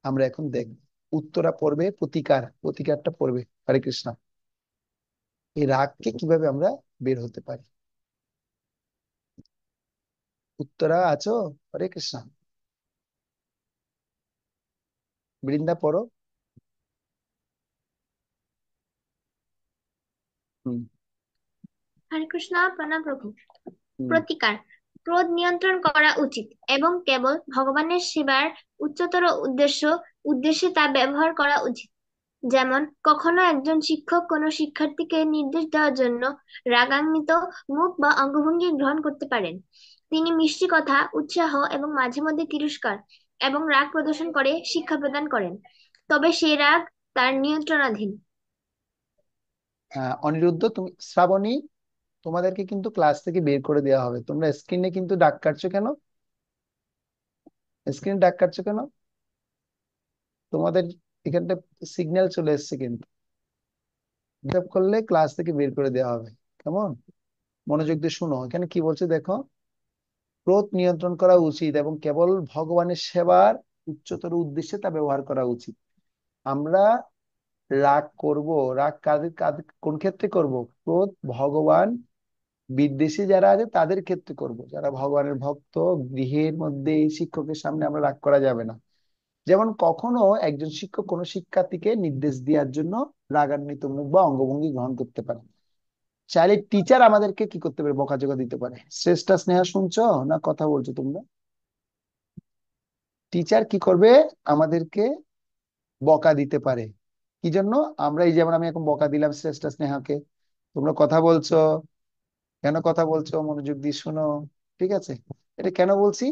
আমরা এখন দেখব। উত্তরা পড়বে প্রতিকার, প্রতিকারটা পড়বে। হরে কৃষ্ণ। এই রাগকে কিভাবে আমরা বের হতে পারি, উত্তরা আছো? হরে কৃষ্ণ। বৃন্দা পড়ো। হুম হরে কৃষ্ণ, প্রণাম প্রভু। হুম প্রতিকার: ক্রোধ নিয়ন্ত্রণ করা উচিত এবং কেবল ভগবানের সেবার উচ্চতর উদ্দেশ্যে তা ব্যবহার করা উচিত। যেমন কখনো একজন শিক্ষক কোনো শিক্ষার্থীকে নির্দেশ দেওয়ার জন্য রাগান্বিত মুখ বা অঙ্গভঙ্গি গ্রহণ করতে পারেন। তিনি মিষ্টি কথা, উৎসাহ এবং মাঝে মধ্যে তিরস্কার এবং রাগ প্রদর্শন করে শিক্ষা প্রদান করেন, তবে সেই রাগ তার নিয়ন্ত্রণাধীন। অনিরুদ্ধ, তুমি শ্রাবণী, তোমাদেরকে কিন্তু ক্লাস থেকে বের করে দেওয়া হবে। তোমরা স্ক্রিনে কিন্তু দাগ কাটছো কেন? স্ক্রিনে দাগ কাটছো কেন? তোমাদের এখানটা সিগন্যাল চলে এসছে কিন্তু, ডিস্টার্ব করলে ক্লাস থেকে বের করে দেওয়া হবে। কেমন? মনোযোগ দিয়ে শুনো, এখানে কি বলছে দেখো। ক্রোধ নিয়ন্ত্রণ করা উচিত এবং কেবল ভগবানের সেবার উচ্চতর উদ্দেশ্যে তা ব্যবহার করা উচিত। আমরা রাগ করব, রাগ কাদের কাদের কোন ক্ষেত্রে করব? ক্রোধ ভগবান বিদ্বেষী যারা আছে তাদের ক্ষেত্রে করব। যারা ভগবানের ভক্ত, গৃহের মধ্যে শিক্ষকের সামনে আমরা রাগ করা যাবে না। যেমন কখনো একজন শিক্ষক কোনো শিক্ষার্থীকে নির্দেশ দেওয়ার জন্য রাগান্বিত মুখ বা অঙ্গভঙ্গি গ্রহণ করতে পারে। চাইলে টিচার আমাদেরকে কি করতে পারে? বকাঝকা দিতে পারে। শ্রেষ্ঠা স্নেহা শুনছো না কথা বলছো তোমরা? টিচার কি করবে? আমাদেরকে বকা দিতে পারে। কি জন্য? আমরা এই যেমন আমি এখন বকা দিলাম শ্রেষ্ঠা স্নেহাকে, তোমরা কথা বলছো, কেন কথা বলছো? মনোযোগ দিয়ে শোনো। ঠিক আছে, এটা কেন বলছি?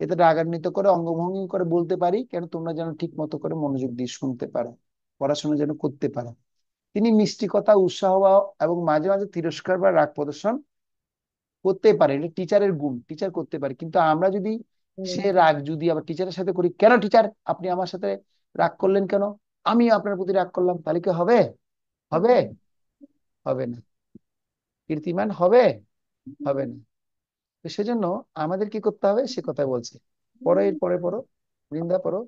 এতে রাগান্বিত করে অঙ্গভঙ্গি করে বলতে পারি কেন? তোমরা যেন ঠিক মতো করে মনোযোগ দিয়ে শুনতে পারো, পড়াশোনা যেন করতে পারো। তিনি মিষ্টি কথা, উৎসাহ এবং মাঝে মাঝে তিরস্কার বা রাগ প্রদর্শন করতে পারে, এটা টিচারের গুণ, টিচার করতে পারে। কিন্তু আমরা যদি সে রাগ যদি আবার টিচারের সাথে করি, কেন টিচার আপনি আমার সাথে রাগ করলেন কেন, আমি আপনার প্রতি রাগ করলাম, তাহলে কি হবে? হবে? হবে না। কীর্তিমান হবে? হবে না। তো সেজন্য আমাদের কি করতে হবে সে কথা বলছে। পরে পরে পড়ো, বৃন্দা পড়ো।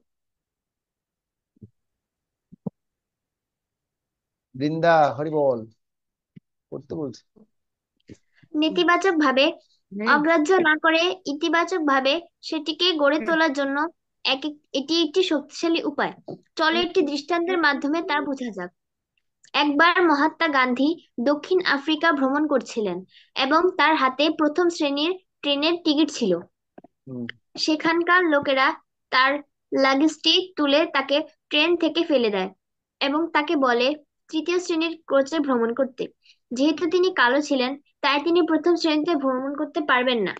বৃন্দা হরি বল, পড়তে বলছে। নেতিবাচকভাবে অগ্রাহ্য না করে ইতিবাচকভাবে সেটিকে গড়ে তোলার জন্য এটি একটি শক্তিশালী উপায়। চলো একটি দৃষ্টান্তের মাধ্যমে তা বোঝা যাক। একবার মহাত্মা গান্ধী দক্ষিণ আফ্রিকা ভ্রমণ করছিলেন এবং তার হাতে প্রথম শ্রেণীর ট্রেনের টিকিট ছিল। সেখানকার লোকেরা তার লাগেজটি তুলে তাকে ট্রেন থেকে ফেলে দেয় এবং তাকে বলে তৃতীয় শ্রেণীর কোচে ভ্রমণ করতে। যেহেতু তিনি কালো ছিলেন, তাই তিনি প্রথম শ্রেণীতে ভ্রমণ করতে পারবেন না।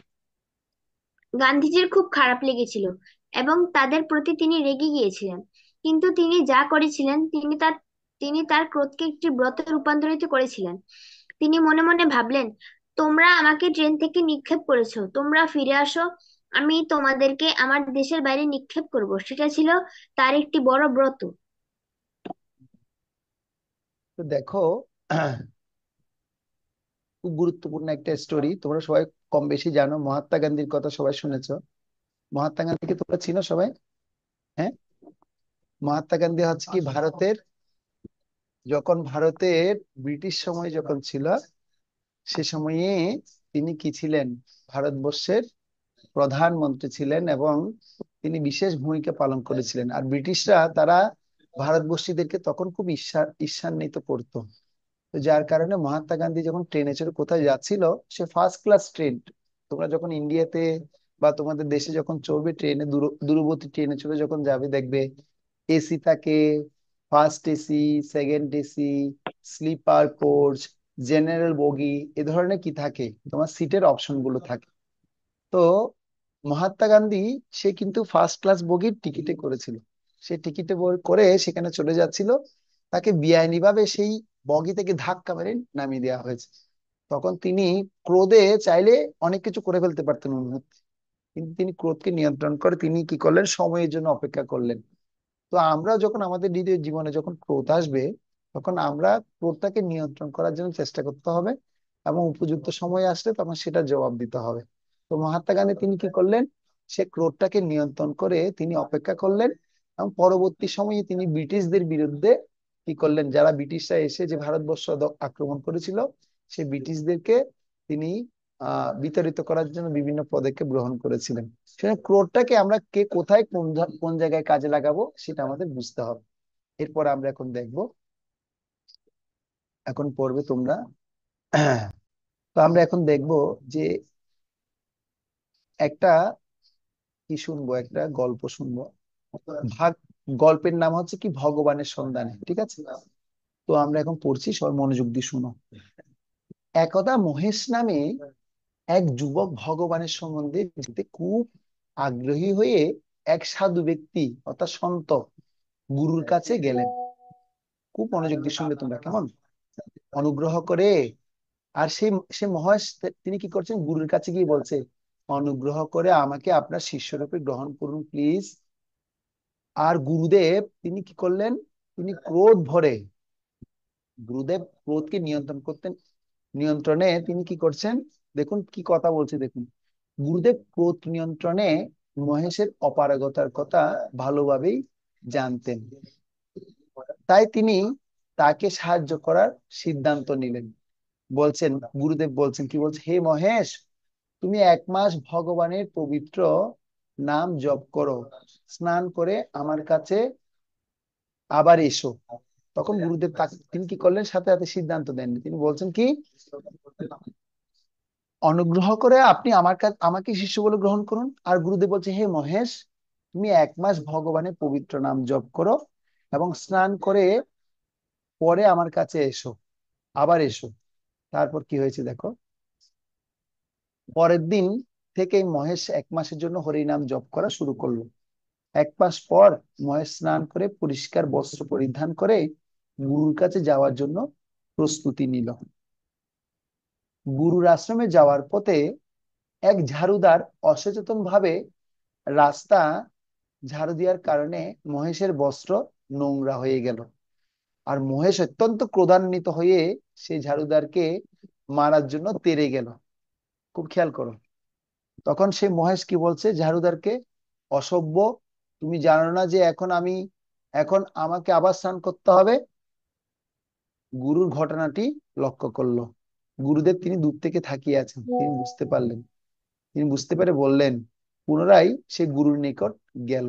গান্ধীজির খুব খারাপ লেগেছিল এবং তাদের প্রতি তিনি রেগে গিয়েছিলেন। কিন্তু তিনি যা করেছিলেন, তিনি তার ক্রোধকে একটি ব্রতে রূপান্তরিত করেছিলেন। তিনি মনে মনে ভাবলেন, তোমরা আমাকে ট্রেন থেকে নিক্ষেপ করেছো, তোমরা ফিরে আসো, আমি তোমাদেরকে আমার দেশের বাইরে নিক্ষেপ করব। সেটা ছিল তার একটি বড় ব্রত। তো দেখো, খুব গুরুত্বপূর্ণ একটা স্টোরি। তোমরা সবাই কম বেশি জানো, মহাত্মা গান্ধীর কথা সবাই শুনেছো। মহাত্মা গান্ধীকে তোমরা চিনো সবাই? হ্যাঁ, মহাত্মা গান্ধী হচ্ছে কি ভারতের ব্রিটিশ সময় যখন ছিল, সে সময়ে তিনি কি ছিলেন? ভারতবর্ষের প্রধানমন্ত্রী ছিলেন এবং তিনি বিশেষ ভূমিকা পালন করেছিলেন। আর ব্রিটিশরা তারা ভারতবর্ষীদেরকে তখন খুব ঈর্ষান্বিত করতো। তো যার কারণে মহাত্মা গান্ধী যখন ট্রেনে চড়ে কোথায় যাচ্ছিল, সে ফার্স্ট ক্লাস ট্রেন। তোমরা যখন ইন্ডিয়াতে বা তোমাদের দেশে যখন চড়বে ট্রেনে, দূরবর্তী ট্রেনে চড়ে যখন যাবে, দেখবে এসি থাকে, first AC, second AC, sleeper coach, general bogie, এ ধরনের কি থাকে, তোমার সিটের অপশন গুলো থাকে। তো মহাত্মা গান্ধী সে কিন্তু ফার্স্ট ক্লাস বগির টিকিটে করেছিল। সে টিকিটে করে সেখানে চলে যাচ্ছিল, তাকে বেআইনি ভাবে সেই বগি থেকে ধাক্কা মেরে নামিয়ে দেওয়া হয়েছে। তখন তিনি ক্রোধে চাইলে অনেক কিছু করে ফেলতে পারতেন ওই মুহূর্তে, কিন্তু তিনি ক্রোধকে নিয়ন্ত্রণ করে তিনি কি করলেন? সময়ের জন্য অপেক্ষা করলেন। তো আমরা যখন আমাদের নিজের জীবনে যখন ক্রোধ আসবে, তখন আমরা ক্রোধটাকে নিয়ন্ত্রণ করার জন্য চেষ্টা করতে হবে এবং উপযুক্ত সময় আসলে তখন সেটা জবাব দিতে হবে। তো মহাত্মা গান্ধী তিনি কি করলেন? সে ক্রোধটাকে নিয়ন্ত্রণ করে তিনি অপেক্ষা করলেন এবং পরবর্তী সময়ে তিনি ব্রিটিশদের বিরুদ্ধে কি করলেন? যারা ব্রিটিশরা এসে যে ভারতবর্ষ আক্রমণ করেছিল, সেই ব্রিটিশদেরকে তিনি বিতাড়িত করার জন্য বিভিন্ন পদক্ষেপ গ্রহণ করেছিলেন। সেখানে ক্রোধটাকে আমরা কে কোথায় কোন জায়গায় কাজে লাগাবো সেটা আমাদের বুঝতে হবে। এরপর আমরা এখন দেখবো, এখন পড়বে তোমরা। তো আমরা এখন দেখবো যে একটা কি শুনবো, একটা গল্প শুনবো। ভাগ গল্পের নাম হচ্ছে কি ভগবানের সন্ধানে, ঠিক আছে? তো আমরা এখন পড়ছি, সবাই মনোযোগ দিয়ে শুনো। একদা মহেশ নামে এক যুবক ভগবানের সম্বন্ধে জানতে খুব আগ্রহী হয়ে এক সাধু ব্যক্তি অর্থাৎ সন্ত গুরুর কাছে গেলেন। খুব মনোযোগ দিয়ে শুনবে তোমরা, কেমন? অনুগ্রহ করে। আর সে মহেশ তিনি কি করছেন? গুরুর কাছে গিয়ে বলছে, অনুগ্রহ করে আমাকে আপনার শিষ্যরূপে গ্রহণ করুন প্লিজ। আর গুরুদেব তিনি কি করলেন? তিনি ক্রোধ ভরে, গুরুদেব ক্রোধকে নিয়ন্ত্রণে তিনি কি করছেন? দেখুন কি কথা বলছে, দেখুন। গুরুদেব ক্রোধ নিয়ন্ত্রণে মহেশের অপারগতার কথা ভালোভাবেই জানতেন, তাই তিনি তাকে সাহায্য করার সিদ্ধান্ত নিলেন। বলছেন, গুরুদেব বলছেন, কি বলছে? হে মহেশ, তুমি 1 মাস ভগবানের পবিত্র নাম জপ করো, স্নান করে আমার কাছে আবার এসো। তখন গুরুদেব তিনি কি করলেন? সাথে সাথে সিদ্ধান্ত দেননি, তিনি বলছেন কি, অনুগ্রহ করে আপনি আমাকে শিষ্য বলে গ্রহণ করুন। আর গুরুদেব বলছে, হে মহেশ, তুমি 1 মাস ভগবানের পবিত্র নাম জপ করো এবং স্নান করে পরে আমার কাছে এসো, আবার এসো। তারপর কি হয়েছে দেখো। পরের দিন থেকে মহেশ 1 মাসের জন্য হরিনাম জপ করা শুরু করলো। 1 মাস পর মহেশ স্নান করে পরিষ্কার বস্ত্র পরিধান করে গুরুর কাছে যাওয়ার জন্য প্রস্তুতি নিল। গুরুর আশ্রমে যাওয়ার পথে এক ঝাড়ুদার অসচেতন ভাবে রাস্তা ঝাড়ু দেওয়ার কারণে মহেশের বস্ত্র নোংরা হয়ে গেল। আর মহেশ অত্যন্ত ক্রোধান্বিত হয়ে সেই ঝাড়ুদারকে মারার জন্য তেড়ে গেল। খুব খেয়াল করো। তখন সেই মহেশ কি বলছে ঝাড়ুদারকে? অসভ্য, তুমি জানো না যে এখন আমাকে আবার স্নান করতে হবে? গুরুর ঘটনাটি লক্ষ্য করলো। গুরুদেব তিনি দূর থেকে তাকিয়ে আছেন, তিনি বুঝতে পারলেন। তিনি বুঝতে পেরে বললেন, পুনরায় সে গুরুর নিকট গেল,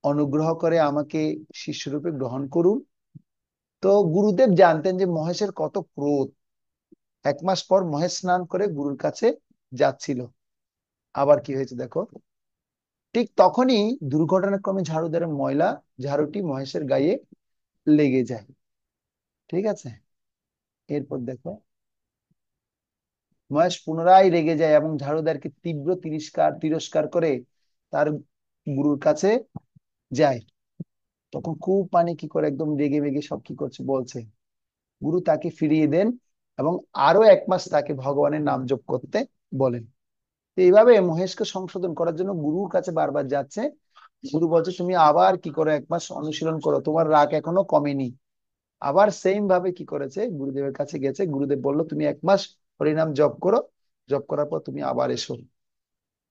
অনুগ্রহ করে আমাকে শিষ্যরূপে গ্রহণ করুন। তো গুরুদেব জানতেন যে মহেশের কত ক্রোধ। 1 মাস পর মহেশ স্নান করে গুরুর কাছে যাচ্ছিল। আবার কি হয়েছে দেখো, ঠিক তখনই দুর্ঘটনাক্রমে ঝাড়ুদারের ময়লা ঝাড়ুটি মহেশের গায়ে লেগে যায়। ঠিক আছে, এরপর দেখো মহেশ পুনরায় রেগে যায় এবং ঝাড়ুদারকে তীব্র তিরস্কার করে তার গুরুর কাছে যায়। তখন খুব কি করে একদম রেগে মেগে সব কি করছে বলছে। গুরু তাকে ফিরিয়ে দেন এবং আরো 1 মাস তাকে ভগবানের নাম জপ করতে বলেন। তো এইভাবে মহেশকে সংশোধন করার জন্য গুরুর কাছে বারবার যাচ্ছে। গুরু বলছে তুমি আবার কি করো, 1 মাস অনুশীলন করো, তোমার রাগ এখনো কমেনি। আবার সেম ভাবে কি করেছে, গুরুদেবের কাছে গেছে। গুরুদেব বললো তুমি 1 মাস হরিনাম জপ করো, জপ করার পর তুমি আবার এসো।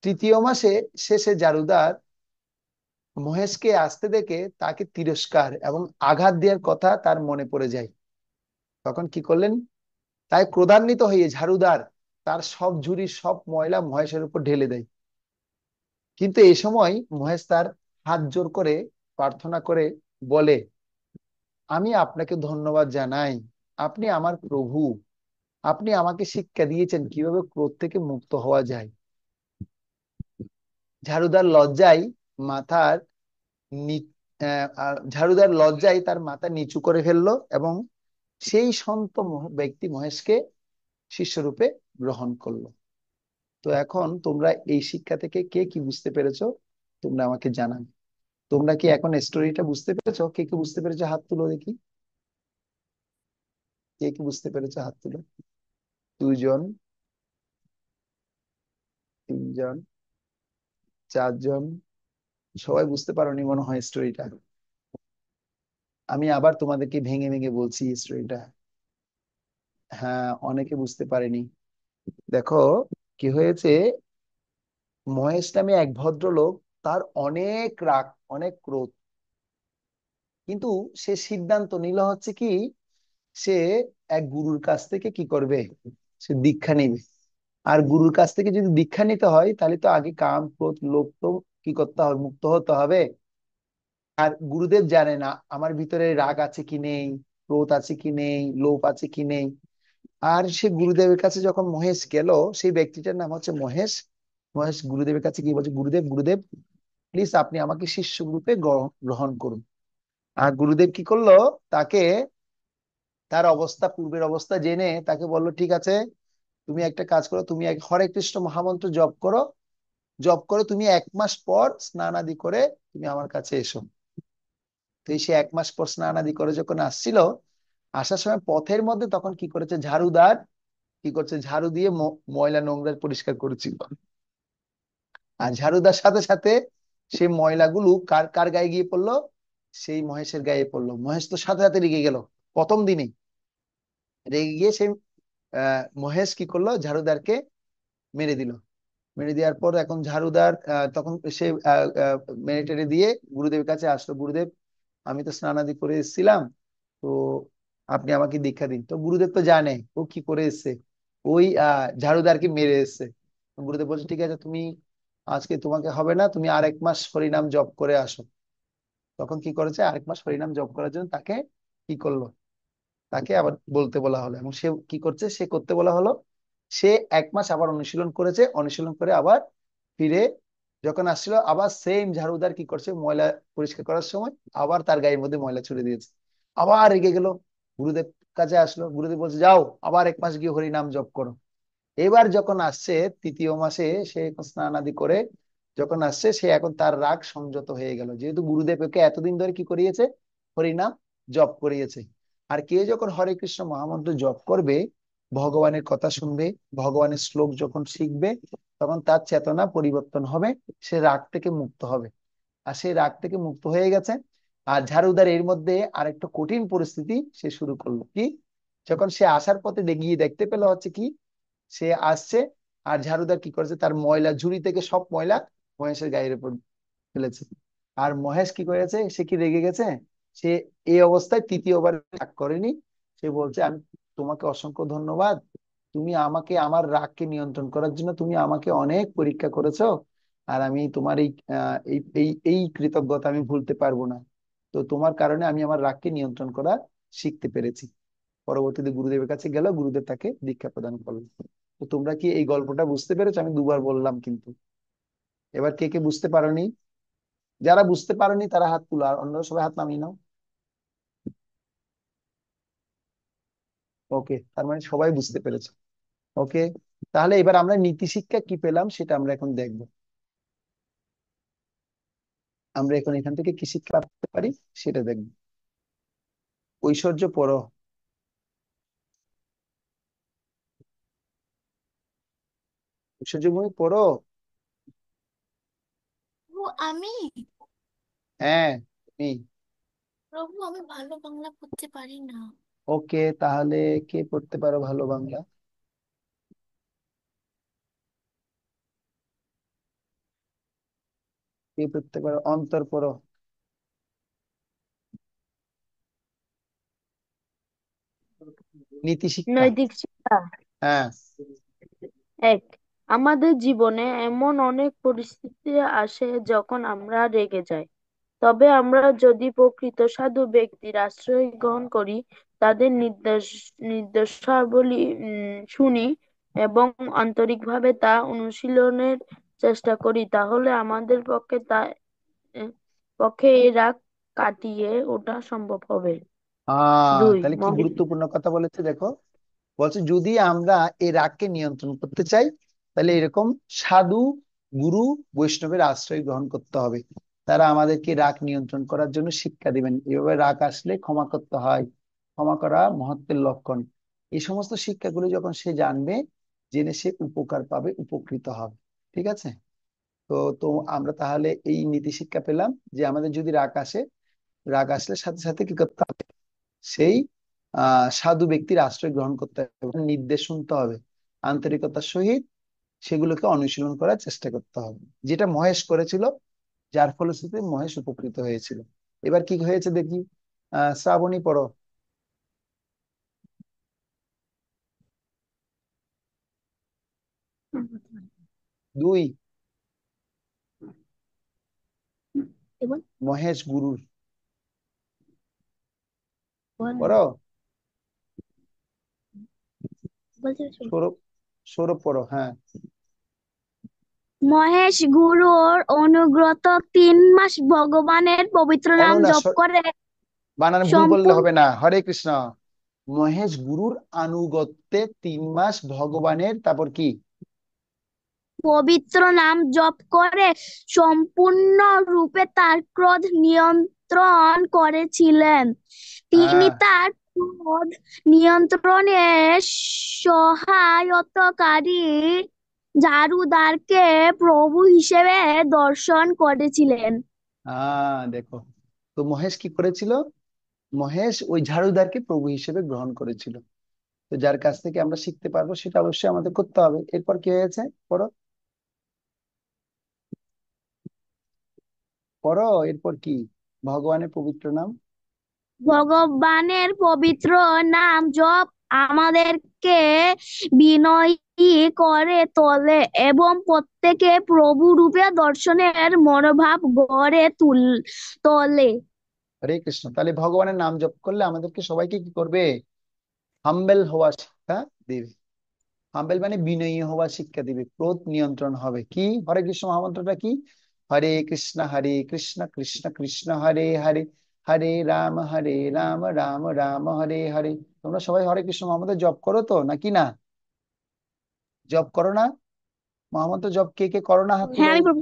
3য় মাসে শেষে জারুদার মহেশকে আসতে দেখে তাকে তিরস্কার এবং আঘাত দেওয়ার কথা তার মনে পড়ে যায়। তখন কি করলেন, তাই ক্রোধান্বিত হয়ে ঝাড়ুদার তার সব ঝুড়ি সব ময়লা মহেশের উপর ঢেলে দেয়। কিন্তু এই সময় মহেশ তার হাত জোর করে প্রার্থনা করে বলে, আমি আপনাকে ধন্যবাদ জানাই, আপনি আমার প্রভু, আপনি আমাকে শিক্ষা দিয়েছেন কিভাবে ক্রোধ থেকে মুক্ত হওয়া যায়। ঝাড়ুদার লজ্জায় মাথার ঝাড়ুদার লজ্জায় তার মাথা নিচু করে ফেললো এবং সেই সন্ত ব্যক্তি মহেশকে শিষ্যরূপে গ্রহণ করলো। তো এখন তোমরা এই শিক্ষা থেকে কে কি বুঝতে পেরেছো তোমরা আমাকে জানাবে। তোমরা কি এখন স্টোরিটা বুঝতে পেরেছো? কে কি বুঝতে পেরেছো হাত তুলো দেখি। কে কি বুঝতে পেরেছো হাত তুলো। 2 জন, 3 জন, 4 জন। সবাই বুঝতে পারোনি মনে হয় স্টোরিটা। আমি আবার তোমাদেরকে ভেঙে ভেঙে বলছি স্টোরিটা। হ্যাঁ, অনেকে বুঝতে পারেনি। দেখো কি হয়েছে, মহেশ নামে এক ভদ্রলোক, তার অনেক রাগ অনেক ক্রোধ, কিন্তু সে সিদ্ধান্ত নিল হচ্ছে কি, সে এক গুরুর কাছ থেকে কি করবে, সে দীক্ষা নেবে। আর গুরুর কাছ থেকে যদি দীক্ষা নিতে হয় তাহলে তো আগে কাম ক্রোধ লোভ তো কি করতে হবে, মুক্ত হতে হবে। আর গুরুদেব জানে না আমার ভিতরে রাগ আছে কি নেই, ক্রোধ আছে কি নেই, লোভ আছে কি নেই। আর সে গুরুদেবের কাছে যখন মহেশ গেল, সেই ব্যক্তিটার নাম হচ্ছে মহেশ। মহেশ গুরুদেবের কাছে গিয়ে বলছে, গুরুদেব গুরুদেব প্লিজ আপনি আমাকে শিষ্য রূপে গ্রহণ করুন। আর গুরুদেব কি করলো, তাকে তার অবস্থা পূর্বের অবস্থা জেনে তাকে বললো, ঠিক আছে তুমি একটা কাজ করো, তুমি এক হরে কৃষ্ণ মহামন্ত্র জপ করো, জপ করে তুমি 1 মাস পর স্নান আদি করে তুমি আমার কাছে এসো। তো সে 1 মাস পর স্নান আদি করে যখন আসছিল, আসার সময় পথের মধ্যে তখন কি করেছে, ঝাড়ুদার কি করছে, ঝাড়ু দিয়ে ময়লা নোংরা পরিষ্কার করেছিল। আর ঝাড়ুদার সাথে সাথে সেই ময়লাগুলো কার কার গায়ে গিয়ে পড়লো, সেই মহেশের গায়ে পড়লো। মহেশ তো সাথে সাথে রেগে গেল, প্রথম দিনে রেগে গিয়ে সেই মহেশ কি করলো, ঝাড়ুদারকে মেরে দিল। মেরে দেওয়ার পর এখন ঝাড়ুদার তখন সে মেরে টেরে দিয়ে গুরুদেবের কাছে আসলো, গুরুদেব আমি তো স্নানাদি করে এসেছিলাম, তো আপনি আমাকে দীক্ষা দিন। তো গুরুদেব তো জানে ও কি করে এসছে, ওই ঝাড়ুদারকে মেরে এসছে। গুরুদেব বলছে, ঠিক আছে তুমি আজকে তোমাকে হবে না, তুমি আর 1 মাস হরিনাম জপ করে আসো। তখন কি করেছে, আর 1 মাস হরিনাম জপ করার জন্য তাকে কি করলো, তাকে আবার বলতে বলা হলো এবং সে কি করছে, সে করতে বলা হলো। সে 1 মাস আবার অনুশীলন করেছে, অনুশীলন করে আবার ফিরে যখন আসছিল, আবার সেম ঝাড়ুদার কি করছে, ময়লা পরিষ্কার করার সময় আবার তার গায়ের মধ্যে ময়লা ছুড়ে দিয়েছে। আবার রেগে গেল, গুরুদেব কাছে আসলো। গুরুদেব বলছে, যাও আবার 1 মাস গিয়ে হরিনাম জপ করো। এবার যখন আসছে 3য় মাসে, সে স্নান আদি করে যখন আসছে, সে এখন তার রাগ সংযত হয়ে গেল, যেহেতু গুরুদেব ওকে এতদিন ধরে কি করিয়েছে, হরিনাম জপ করিয়েছে। আর কেউ যখন হরে কৃষ্ণ মহামন্ত্র জপ করবে, ভগবানের কথা শুনবে, ভগবানের শ্লোক যখন শিখবে, তখন তার চেতনা পরিবর্তন হবে, সে রাগ থেকে মুক্ত হবে। আর সেই রাগ থেকে মুক্ত হয়ে গেছে। আর ঝাড়ুদার এর মধ্যে আরেকটা কঠিন পরিস্থিতি সে শুরু করলো কি, যখন সে আসার পথে গিয়ে দেখতে পেলো হচ্ছে কি, সে আসছে আর ঝাড়ুদার কি করেছে, তার ময়লা ঝুড়ি থেকে সব ময়লা মহেশের গায়ের উপর ফেলেছে। আর মহেশ কি করেছে, সে কি রেগে গেছে, সে এই অবস্থায় 3য় বার রাগ করেনি, সে বলছে, আমি তোমাকে অসংখ্য ধন্যবাদ, তুমি আমাকে আমার রাগকে নিয়ন্ত্রণ করার জন্য তুমি আমাকে অনেক পরীক্ষা করেছো, আর আমি তোমার এই কৃতজ্ঞতা আমি ভুলতে পারবো না। তো তোমার কারণে আমি আমার রাগকে নিয়ন্ত্রণ করা শিখতে পেরেছি। পরবর্তীতে গুরুদেবের কাছে গেল, গুরুদেব তাকে দীক্ষা প্রদান করলো। তো তোমরা কি এই গল্পটা বুঝতে পেরেছো? আমি দুবার বললাম কিন্তু। এবার কে কে বুঝতে পারোনি? যারা বুঝতে পারোনি তারা হাত তুলো, আর অন্যরা সবাই হাত নামিয়ে নাও। ওকে, তার মানে সবাই বুঝতে পেরেছে। ওকে, তাহলে এবার আমরা নীতি শিক্ষা কি পেলাম সেটা আমরা এখন দেখবো। আমরা এখন এখান থেকে কি শিক্ষা পেতে পারি সেটা দেখবো। ঐশ্বর্য পরো। ঐশ্বর্য তুমি পড়ো। প্রভু আমি হ্যাঁ, তুমি। প্রভু আমি ভালো বাংলা পড়তে পারি না। ওকে, তাহলে কে পড়তে পারো ভালো বাংলা? কে পড়তে পারো? অন্তর পড়ো। নীতি শিক্ষা। নৈতিক শিক্ষা হ্যাঁ। 1, আমাদের জীবনে এমন অনেক পরিস্থিতি আসে যখন আমরা রেগে যাই। তবে আমরা যদি প্রকৃত সাধু ব্যক্তির আশ্রয় গ্রহণ করি, তাদের নির্দেশাবলী শুনি এবং আন্তরিকভাবে তা অনুশীলনের চেষ্টা করি, তাহলে আমাদের পক্ষে এই রাগ কাটিয়ে ওঠা সম্ভব হবে। 2, তাহলে কি গুরুত্বপূর্ণ কথা বলেছে দেখো। বলছে যদি আমরা এই রাগকে নিয়ন্ত্রণ করতে চাই, তাহলে এরকম সাধু, গুরু, বৈষ্ণবের আশ্রয় গ্রহণ করতে হবে। তারা আমাদেরকে রাগ নিয়ন্ত্রণ করার জন্য শিক্ষা দিবেন। এভাবে রাগ আসলে ক্ষমা করতে হয়, ক্ষমা করা মহত্বের লক্ষণ। এই সমস্ত শিক্ষাগুলো যখন সে জানবে, জেনে সে উপকার পাবে, উপকৃত হবে। ঠিক আছে? তো তো আমরা তাহলে এই নীতি শিক্ষা পেলাম যে আমাদের যদি রাগ আসে, রাগ আসলে সাথে সাথে কি করতে হবে? সেই সাধু ব্যক্তির আশ্রয় গ্রহণ করতে হবে, নির্দেশ শুনতে হবে, আন্তরিকতার সহিত সেগুলোকে অনুশীলন করার চেষ্টা করতে হবে, যেটা মহেশ করেছিল, যার ফলশ্রুতিতে মহেশ উপকৃত হয়েছিল। এবার কি হয়েছে দেখি। শ্রাবণী পড়ো। 2, মহেশ গুরুর পড়ো। সৌরভ, সৌরভ পড়ো। হ্যাঁ। মহেশ গুরুর অনুগ্রত 3 মাস ভগবানের পবিত্র নাম অনুনা, জপ করে বানান ভুল বললে হবে না। হরে কৃষ্ণ। মহেশ গুরুর আনুগত্যে 3 মাস ভগবানের, তারপর কি? পবিত্র নাম জপ করে সম্পূর্ণ রূপে তার ক্রোধ নিয়ন্ত্রণ করেছিলেন। তিনি তার ক্রোধ নিয়ন্ত্রণে সহায়তাকারী ঝাড়ুদারকে প্রভু হিসেবে দর্শন করেছিলেন। দেখো, তো মহেশ কি করেছিল? মহেশ ওই ঝাড়ুদারকে প্রভু হিসেবে গ্রহণ করেছিল। তো যার কাছ থেকে আমরা শিখতে পারবো সেটা অবশ্যই আমাদের করতে হবে। এরপর কি হয়েছে পড়ো, পড়ো। এরপর কি? ভগবানের পবিত্র নাম। ভগবানের পবিত্র নাম জপ আমাদেরকে বিনয়ী করে তোলে এবং প্রত্যেকে প্রভু রূপে দর্শনের মনোভাব গড়ে তোলে। হরে কৃষ্ণ। তাহলে ভগবানের নাম জপ করলে আমাদেরকে সবাইকে কি করবে? হাম্বেল হওয়া শিক্ষা দিবে। হাম্বেল মানে বিনয়ী হওয়া শিক্ষা দিবে, ক্রোধ নিয়ন্ত্রণ হবে। কি হরে কৃষ্ণ মহামন্ত্রটা কি? হরে কৃষ্ণ কৃষ্ণ কৃষ্ণ হরে হরে, হরে রাম রাম রাম হরে হরে। তোমরা সবাই হরে কৃষ্ণ মহামন্ত্র জপ করো তো, নাকি না? জপ করো না? মহামন্ত্র জপ কে কে করো না? হাত তুলো।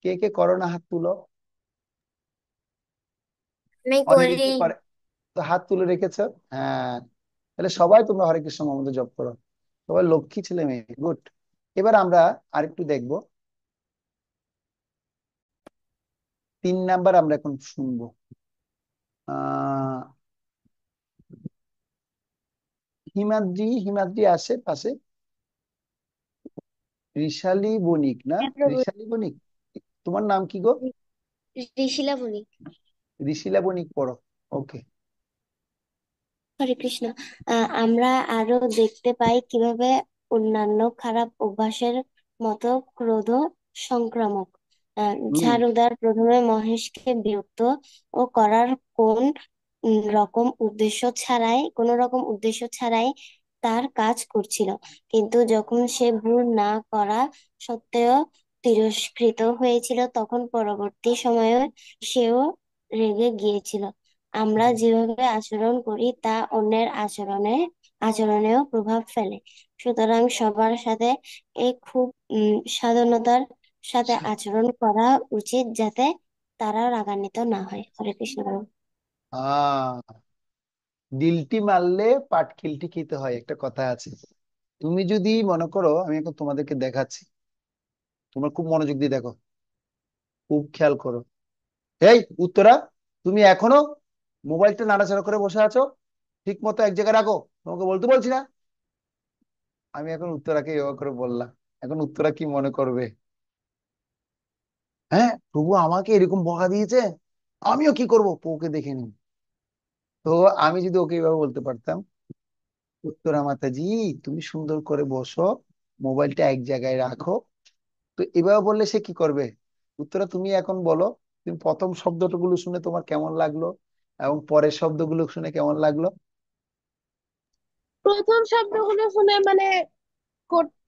কে কে করো না? হাত তুলো। আমি অনেকে করি। কি করে? তো হাত তুলে রেখেছো। হ্যাঁ, তাহলে সবাই তোমরা হরে কৃষ্ণ মহামন্ত্র জপ করো। সবাই লক্ষ্মী ছেলে মেয়ে, গুড। এবার আমরা আরেকটু দেখবো। 3 নাম্বার আমরা এখন শুনবো। হিমাদ্রি আসে পাশে। ঋষালী বণিক না? ঋষালী বণিক, তোমার নাম কি গো? ঋষিলা বণিক। ঋষিলা বণিক পড়ো। ওকে। হরে কৃষ্ণ। আমরা আরো দেখতে পাই কিভাবে অন্যান্য খারাপ অভ্যাসের মতো ক্রোধ সংক্রামক। হুম। ঝাড়ুদার প্রথমে মহেশকে বিরক্ত ও করার কোনো রকম উদ্দেশ্য ছাড়াই তার কাজ করছিল, কিন্তু যখন সে ভুল না করা সত্ত্বেও তিরস্কৃত হয়েছিল তখন পরবর্তী সময়ে সেও রেগে গিয়েছিল। আমরা যেভাবে আচরণ করি তা অন্যের আচরণেও প্রভাব ফেলে। সুতরাং সবার সাথে খুব সাবধানতার সাথে আচরণ করা উচিত, যাতে তারা রাগান্বিত না হয়। হরে কৃষ্ণ। আহ ডিলটি মারলে পাটকিলটি খেতে হয়, একটা কথা আছে। তুমি যদি মনে করো, আমি এখন তোমাদেরকে দেখাচ্ছি, তোমরা খুব মনোযোগ দিয়ে দেখো, খুব খেয়াল করো। এই উত্তরা, তুমি এখনো মোবাইলটা নাড়াচাড়া করে বসে আছো, ঠিক মতো এক জায়গায় রাখো, তোমাকে বলতে বলছি না? আমি এখন উত্তরাকে এভাবে করে বললাম, এখন উত্তরা কি মনে করবে? হ্যাঁ, প্রভু আমাকে এরকম বকা দিয়েছে, আমিও কি করবো, ওকে দেখে নিন। তো আমি যদি ওকে এইভাবে বলতে পারতাম, উত্তরা মাতাজি তুমি সুন্দর করে বসো, মোবাইলটা এক জায়গায় রাখো, তো এভাবে বললে সে কি করবে? উত্তরা তুমি এখন বলো, তুমি প্রথম শব্দগুলো শুনে তোমার কেমন লাগলো এবং পরের শব্দগুলো শুনে কেমন লাগলো? প্রথম শব্দগুলো শুনে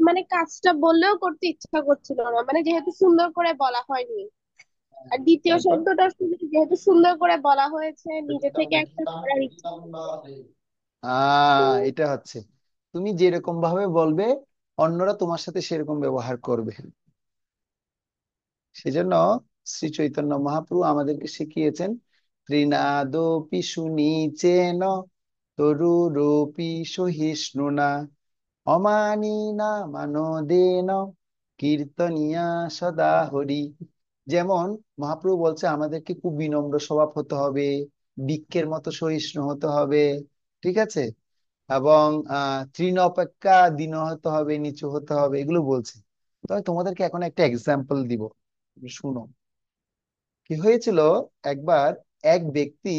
মানে কাজটা বললেও করতে ইচ্ছা করছিল না, মানে যেহেতু সুন্দর করে বলা হয়নি। আর দ্বিতীয় তারপর শব্দটা শুনে যেহেতু সুন্দর করে বলা হয়েছে, নিজে থেকে একটা করার ইচ্ছা। এটা হচ্ছে, তুমি যেরকম ভাবে বলবে অন্যরা তোমার সাথে সেরকম ব্যবহার করবে। সেজন্য শ্রী চৈতন্য মহাপ্রভু আমাদেরকে শিখিয়েছেন, ত্রিনাদপি সুনীচেন তরুরপি সহিষ্ণুনা অমানিনা মানদেন কীর্তনিয়া সদা হরি। যেমন মহাপ্রভু বলছে আমাদেরকে খুব বিনম্র স্বভাব হতে হবে, বৃক্ষের মতো সহিষ্ণু হতে হবে, ঠিক আছে, এবং তৃণ অপেক্ষা দীন হতে হবে, নিচু হতে হবে, এগুলো বলছে। তো আমি তোমাদেরকে এখন একটা এক্সাম্পল দিব, শুনো। কি হয়েছিল, একবার এক ব্যক্তি,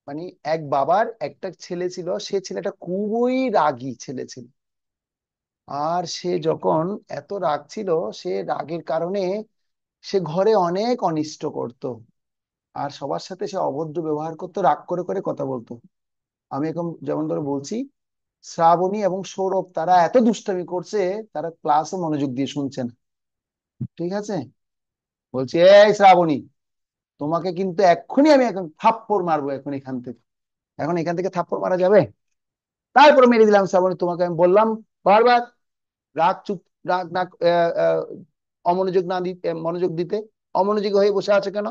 মানে এক বাবার একটা ছেলে ছিল, সে ছেলেটা খুবই রাগী ছেলে ছিল। আর সে যখন এত রাগ ছিল, সে রাগের কারণে সে ঘরে অনেক অনিষ্ট করত, আর সবার সাথে সে অভদ্র ব্যবহার করতো, রাগ করে করে কথা বলতো। আমি এখন যেমন ধরে বলছি, শ্রাবণী এবং সৌরভ তারা এত দুষ্টামি করছে, তারা ক্লাসে মনোযোগ দিয়ে শুনছে না, ঠিক আছে? বলছি, এই শ্রাবণী, তোমাকে কিন্তু এক্ষুনি আমি এখন থাপ্পড় মারবো, এখন এখান থেকে থাপ্পড় মারা যাবে? তারপর মেরে দিলাম। শ্রাবণী, তোমাকে আমি বললাম বারবার রাগ চুপ, রাগ না, অমনোযোগ না দিতে, মনোযোগ দিতে, অমনোযোগী হয়ে বসে আছে কেন?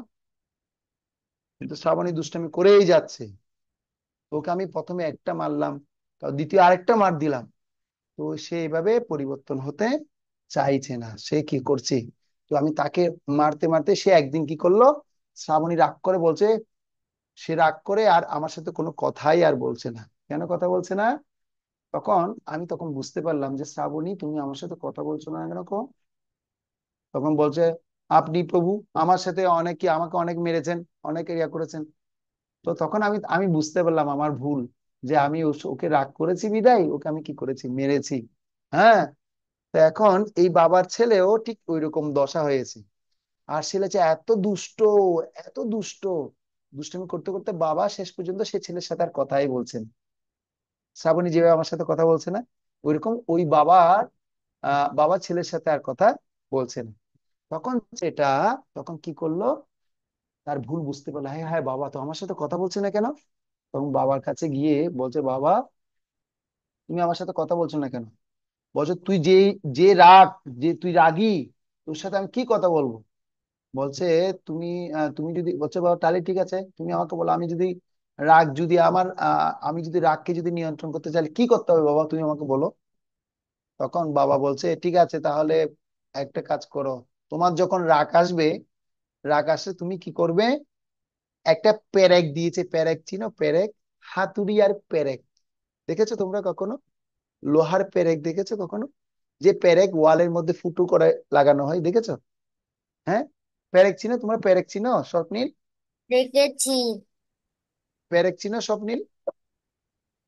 কিন্তু শ্রাবণী দুষ্টামি করেই যাচ্ছে। ওকে আমি প্রথমে একটা মারলাম, দ্বিতীয় আরেকটা মার দিলাম, তো সে এইভাবে পরিবর্তন হতে চাইছে না। সে কি করছে, তো আমি তাকে মারতে মারতে সে একদিন কি করলো, শ্রাবণী রাগ করে বলছে, সে রাগ করে আর আমার সাথে কোনো কথাই আর বলছে না। কেন কথা বলছে না? তখন বুঝতে পারলাম যে শ্রাবণী তুমি আমার সাথে কথা বলছো না কেন? তখন বলছে, আপনি প্রভু আমার সাথে আমাকে অনেক মেরেছেন, অনেক ইয়া করেছেন। তো তখন আমি আমি বুঝতে পারলাম আমার ভুল, যে আমি ওকে রাগ করেছি বিদায় ওকে আমি কি করেছি, মেরেছি। হ্যাঁ, তো এখন এই বাবার ছেলেও ঠিক ওই রকম দশা হয়েছে। আর ছেলে এত দুষ্ট, এত দুষ্ট, দুষ্টামি করতে করতে বাবা শেষ পর্যন্ত সে ছেলের সাথে আর কথাই বলছেন। শ্রাবণী যেভাবে আমার সাথে কথা বলছে না, ওইরকম ওই বাবা ছেলের সাথে আর কথা বলছে না। তখন সেটা, তখন কি করলো, তার ভুল বুঝতে পারলো, হ্যাঁ হ্যাঁ বাবা তো আমার সাথে কথা বলছে না কেন? তখন বাবার কাছে গিয়ে বলছে, বাবা তুমি আমার সাথে কথা বলছো না কেন? বলছো তুই যে যে রাগ, যে তুই রাগী, তোর সাথে আমি কি কথা বলবো? বলছে তুমি যদি, বলছে বাবা তাহলে ঠিক আছে, তুমি আমাকে বলো, আমি যদি রাগকে যদি নিয়ন্ত্রণ করতে চাই কি করতে হবে বাবা, তুমি আমাকে বলো। তখন বাবা বলছে, ঠিক আছে তাহলে একটা কাজ করো, তোমার যখন রাগ আসলে তুমি কি করবে, একটা পেরেক দিয়েছে, পেরেক চিনো, পেরেক, হাতুড়ি আর পেরেক, দেখেছো তোমরা কখনো? লোহার পেরেক দেখেছো কখনো? যে পেরেক ওয়ালের মধ্যে ফুটো করে লাগানো হয়, দেখেছো? হ্যাঁ, পেরেক চিনো তোমরা? পেরেক চিনো স্বপ্নীল? দেখেছি। পেরেক চিনো স্বপ্নীল?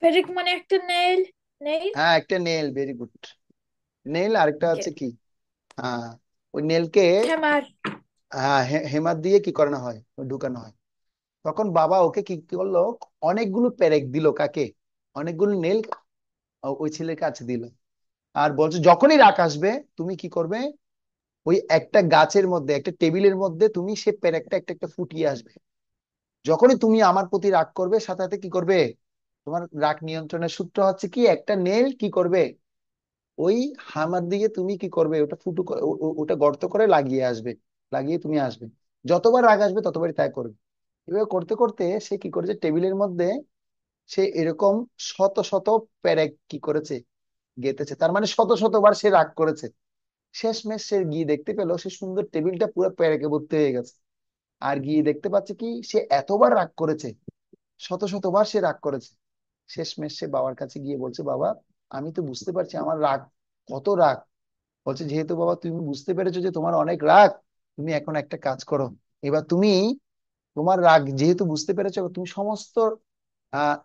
পেরেক মানে একটা নেইল। নেইল। হ্যাঁ, একটা নেল, ভেরি গুড। নেল, আরেকটা ওকে। হচ্ছে কি? হ্যাঁ, ওই নেলকে হ্যামার। হ্যাঁ হেমার দিয়ে কি করানো হয়, ঢুকানো হয়। তখন বাবা ওকে কি করলো, অনেকগুলো পেরেক দিল। কাকে? অনেকগুলো নেল ওই ছেলের কাছে দিল, আর বলছে যখনই রাগ আসবে তুমি কি করবে, ওই একটা গাছের মধ্যে, একটা টেবিলের মধ্যে তুমি সে পেরেকটা একটা একটা ফুটিয়ে আসবে। যখনই তুমি আমার প্রতি রাগ করবে, সাথে সাথে কি করবে, তোমার রাগ নিয়ন্ত্রণের সূত্র হচ্ছে কি, একটা নেল কি করবে, ওই হামার দিয়ে তুমি কি করবে, ওটা ওটা গর্ত করে লাগিয়ে আসবে, লাগিয়ে তুমি আসবে। যতবার রাগ আসবে ততবারই তাই করবে। এভাবে করতে করতে সে কি করেছে, টেবিলের মধ্যে সে এরকম শত শত প্যারেক কি করেছে, গেঁথেছে। তার মানে শত শতবার সে রাগ করেছে। শেষমেশ সে গিয়ে দেখতে পেলো সে সুন্দর টেবিলটা পুরো প্যারেকে ভর্তি হয়ে গেছে। আর গিয়ে দেখতে পাচ্ছে কি, সে এতবার রাগ করেছে, শত শতবার সে রাগ করেছে। শেষমেশ সে বাবার কাছে গিয়ে বলছে, বাবা আমি তো বুঝতে পারছি আমার রাগ, কত রাগ। বলছে, যেহেতু বাবা তুমি বুঝতে পেরেছো যে তোমার অনেক রাগ, তুমি এখন একটা কাজ করো। এবার তুমি তোমার রাগ যেহেতু বুঝতে পেরেছো, এবার তুমি সমস্ত আহ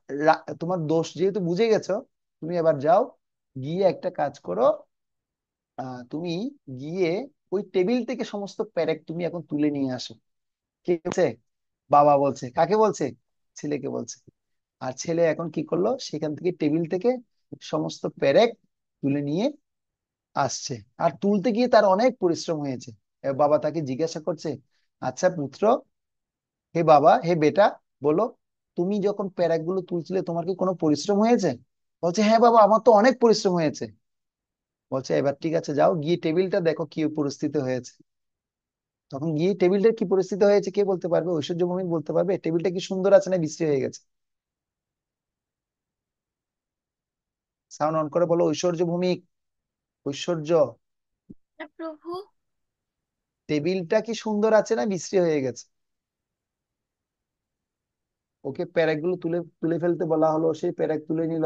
তোমার দোষ যেহেতু বুঝে গেছো, তুমি এবার যাও, গিয়ে একটা কাজ করো। তুমি গিয়ে ওই টেবিল থেকে সমস্ত প্যারেক তুমি এখন তুলে নিয়ে আসো। ঠিক আছে? বাবা বলছে, কাকে বলছে? ছেলেকে বলছে। আর ছেলে এখন কি করলো, সেখান থেকে টেবিল থেকে সমস্ত পেরেক তুলে নিয়ে আসছে। আর তুলতে গিয়ে তার অনেক পরিশ্রম হয়েছে। এবার বাবা তাকে জিজ্ঞাসা করছে, আচ্ছা পুত্র, হে বাবা, হে বেটা, বলো, তুমি যখন প্যারাক গুলো তুলছিলে তোমার কি কোনো পরিশ্রম হয়েছে? বলছে, হ্যাঁ বাবা, আমার তো অনেক পরিশ্রম হয়েছে। বলছে, এবার ঠিক আছে, যাও গিয়ে টেবিলটা দেখো কি পরিস্থিতি হয়েছে। তখন গিয়ে টেবিলটার কি পরিস্থিতি হয়েছে কে বলতে পারবে? ঐশ্বর্য ভৌমিক বলতে পারবে টেবিলটা কি সুন্দর আছে না বিশ্রী হয়ে গেছে? সাউন্ড অন করে বলো, ঐশ্বর্য ভৌমিক, ঐশ্বর্য, হ্যাঁ প্রভু। টেবিলটা কি সুন্দর আছে না বিশ্রী হয়ে গেছে? ওকে প্যারাক গুলো তুলে তুলে ফেলতে বলা হলো, সেই প্যারাক তুলে নিল।